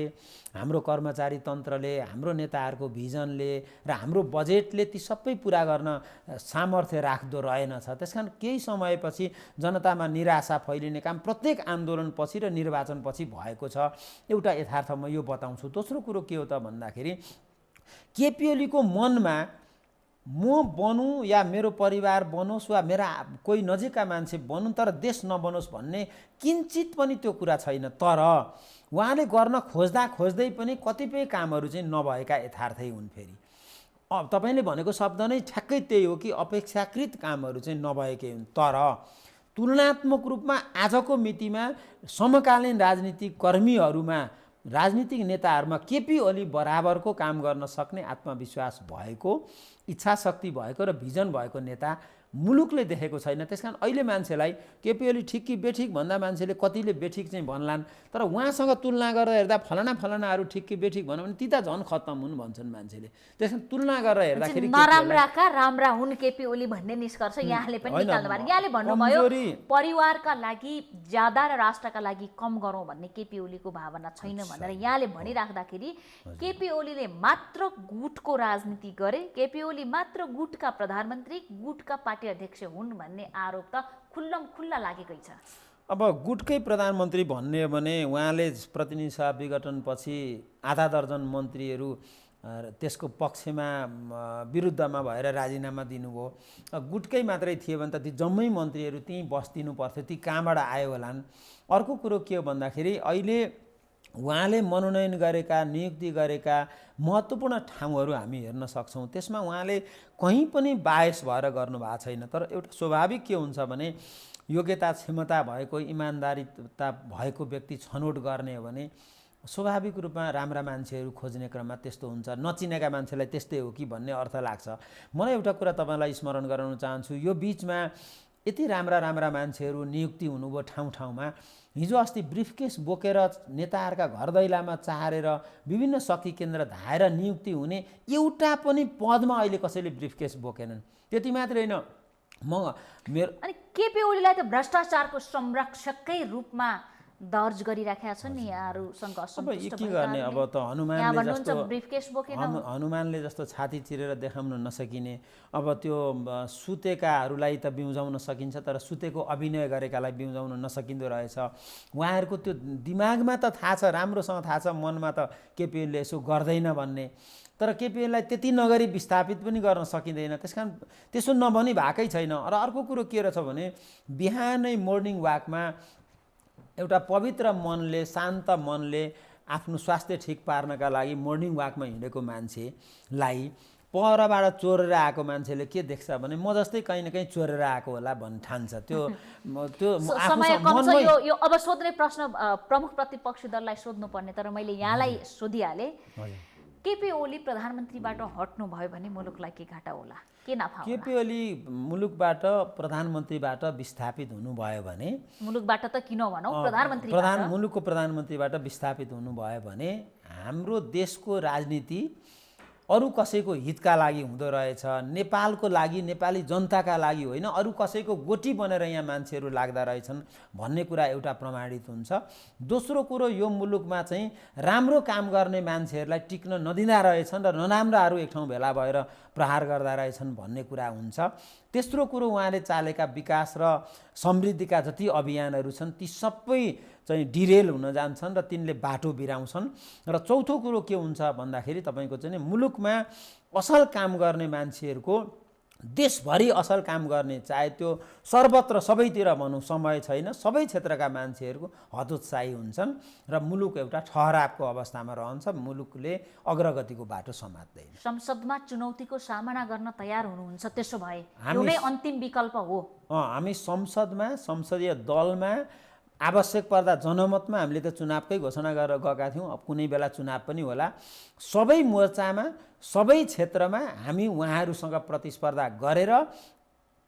हाम्रो कर्मचारी तन्त्रले, हाम्रो नेताहरूको भिजनले र हाम्रो बजेटले ती सबै पुरा गर्न सामर्थ्य राख्दो रहेनछ। त्यसकारण केही समयपछि जनतामा निराशा फैलिने काम प्रत्येक आन्दोलनपछि र निर्वाचनपछि भएको छ। एउटा यथार्थ म यो बताउँछु। दोस्रो कुरो के हो त भन्दाखेरि केपी ओलीको मनमा म बनूँ या मेरो परिवार बनोस् वा मेरा कोही नजिकका मान्छे बनुन् तर देश नबनोस् भन्ने किञ्चित पनि त्यो कुरा छैन। तर उहाँले गर्न खोज्दा खोज्दै पनि कतिपय कामहरू चाहिँ नभएका यथार्थै हुन्। फेरि तपाईँले भनेको शब्द नै ठ्याक्कै त्यही हो कि अपेक्षाकृत कामहरू चाहिँ नभएकै हुन्। तर तुलनात्मक रूपमा आजको मितिमा समकालीन राजनीतिक कर्मीहरूमा राजनीतिक नेताहरूमा केपी ओली बराबरको काम गर्न सक्ने आत्मविश्वास भएको, इच्छाशक्ति भएको र भिजन भएको नेता मुलुकले देखेको छैन। त्यसकारण अहिले मान्छेलाई केपी ओली ठिक कि बेठिक भन्दा मान्छेले कतिले बेठिक चाहिँ भन्लान्, तर उहाँसँग तुलना गरेर हेर्दा फलानाहरू ठिक कि बेठिक भन्यो भने ती त झन् खत्तम हुन् भन्छन् मान्छेले। त्यसकारण तुलना गरेर हेर्दाखेरि नराम्राका राम्रा हुन् केपी ओली भन्ने निष्कर्ष यहाँले पनि निकाल्नु भयो। यहाँले भन्नुभयो परिवारका लागि ज्यादा र राष्ट्रका लागि कम गरौँ भन्ने केपी ओलीको भावना छैन भनेर यहाँले भनिराख्दाखेरि केपी ओलीले मात्र गुटको राजनीति गरे, केपी ओली मात्र गुटका प्रधानमन्त्री, गुटका पार्टी अध्यक्ष हुन् भन्ने आरोप त खुल्ला लागेकै छ। अब गुटकै प्रधानमन्त्री भन्ने हो भने उहाँले प्रतिनिधि सभा विघटनपछि आधा दर्जन मन्त्रीहरू त्यसको पक्षमा विरुद्धमा भएर राजीनामा दिनुभयो। गुटकै मात्रै थिए भने त ती जम्मै मन्त्रीहरू त्यहीँ बस्दिनु पर्थ्यो, ती कहाँबाट आयो होलान्। अर्को कुरो के हो भन्दाखेरि अहिले उहाँले मनोनयन गरेका, नियुक्ति गरेका महत्त्वपूर्ण ठाउँहरू हामी हेर्न सक्छौँ। त्यसमा उहाँले कहीँ पनि बायस भएर गर्नुभएको छैन। तर एउटा स्वाभाविक के हुन्छ भने योग्यता क्षमता भएको, इमान्दारिता भएको व्यक्ति छनौट गर्ने हो भने स्वाभाविक रूपमा राम्रा मान्छेहरू खोज्ने क्रममा त्यस्तो हुन्छ। नचिनेका मान्छेलाई त्यस्तै हो कि भन्ने अर्थ लाग्छ। मलाई एउटा कुरा तपाईँलाई स्मरण गराउन चाहन्छु, यो बिचमा यति राम्रा मान्छेहरू नियुक्ति हुनुभयो ठाउँमा। हिजो अस्ति ब्रिफकेस बोकेर नेताहरूका घर दैलामा चारेर विभिन्न शक्ति केन्द्र धाएर नियुक्ति हुने एउटा पनि पदमा अहिले कसैले ब्रिफकेस बोकेनन्। त्यति मात्रै होइन, अनि केपी ओलीलाई त भ्रष्टाचारको संरक्षककै रूपमा दर्ज गरिराखेका छन् नि यहाँहरूसँग असन्तुष्ट के गर्ने। अब त हनुमानले जस्तो छाती चिरेर देखाउन नसकिने, अब त्यो सुतेकाहरूलाई त बिउजाउन सकिन्छ तर सुतेको अभिनय गरेकालाई बिउजाउन नसकिँदो रहेछ। उहाँहरूको त्यो दिमागमा त थाहा छ, राम्रोसँग थाहा छ, मनमा त केपी ओलीले यसो गर्दैन भन्ने, तर केपी ओलीलाई त्यति नगरी विस्थापित पनि गर्न सकिँदैन। त्यसकारण त्यसो नभनी भएकै छैन। र अर्को कुरो के रहेछ भने बिहानै मोर्निङ वाकमा एउटा पवित्र मनले, शान्त मनले आफ्नो स्वास्थ्य ठिक पार्नका लागि मोर्निङ वाकमा हिँडेको मान्छेलाई परबाट चोरेर आएको मान्छेले के देख्छ भने म जस्तै कहीँ न कहीँ चोरेर आएको होला भन्ने ठान्छ। त्यो समय कम छ। यो अब सोध्ने प्रश्न प्रमुख प्रतिपक्षी दललाई सोध्नुपर्ने, तर मैले यहाँलाई सोधिहालेँ। केपी ओली प्रधानमन्त्रीबाट हट्नु भयो भने मुलुकलाई के घाटा होला, के नाफा होला? केपी ओली मुलुकबाट प्रधानमन्त्रीबाट विस्थापित हुनुभयो भने, मुलुकबाट त किन भनौँ मुलुकको प्रधानमन्त्रीबाट विस्थापित हुनुभयो भने हाम्रो देशको राजनीति अरू कसैको हितका लागि हुँदो रहेछ, नेपालको लागि, नेपाली जनताका लागि होइन, अरू कसैको गोटी बनेर यहाँ मान्छेहरू लाग्दा रहेछन् भन्ने कुरा एउटा प्रमाणित हुन्छ। दोस्रो कुरो, यो मुलुकमा चाहिँ राम्रो काम गर्ने मान्छेहरूलाई टिक्न नदिँदा रहेछन् र नराम्राहरू एक ठाउँ भेला भएर प्रहार गर्दा रहेछन् भन्ने कुरा हुन्छ। तेस्रो कुरो, उहाँले चालेका विकास र समृद्धिका जति अभियानहरू छन् ती सबै चाहिँ डिरेल हुन जान्छन् र तिनले बाटो बिराउँछन्। र चौथो कुरो के हुन्छ भन्दाखेरि तपाईँको चाहिँ मुलुकमा असल काम गर्ने मान्छेहरूको, देशभरि असल काम गर्ने, चाहे त्यो सर्वत्र सबैतिर भनौँ, समय छैन, सबै क्षेत्रका मान्छेहरूको हतोत्साही हुन्छन् र मुलुक एउटा ठहरावको अवस्थामा रहन्छ, मुलुकले अग्रगतिको बाटो समात्दैन। संसदमा चुनौतीको सामना गर्न तयार हुनुहुन्छ? त्यसो भए यो नै अन्तिम विकल्प हो? हामी संसदमा, संसदीय दलमा आवश्यक पर्दा जनमतमा हामीले त चुनावकै घोषणा गरेर गएका थियौँ। अब कुनै बेला चुनाव पनि होला। सबै मोर्चामा, सबै क्षेत्रमा हामी उहाँहरूसँग प्रतिस्पर्धा गरेर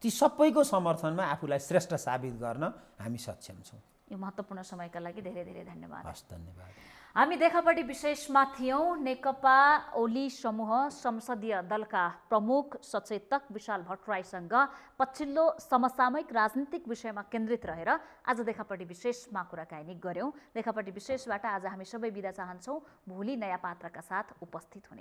ती सबैको समर्थनमा आफूलाई श्रेष्ठ साबित गर्न हामी सक्षम छौँ। यो महत्त्वपूर्ण समयका लागि धेरै धेरै धन्यवाद। हस्, धन्यवाद। हामी देखापट्टि विशेषमा थियौँ। नेकपा ओली समूह संसदीय दलका प्रमुख सचेतक विशाल भट्टराईसँग पछिल्लो समसामयिक राजनीतिक विषयमा केन्द्रित रहेर आज देखापट्टि विशेषमा कुराकानी गऱ्यौँ। देखापट्टि विशेषबाट आज हामी सबै बिदा चाहन्छौँ। भोलि नयाँ पात्रका साथ उपस्थित हुने।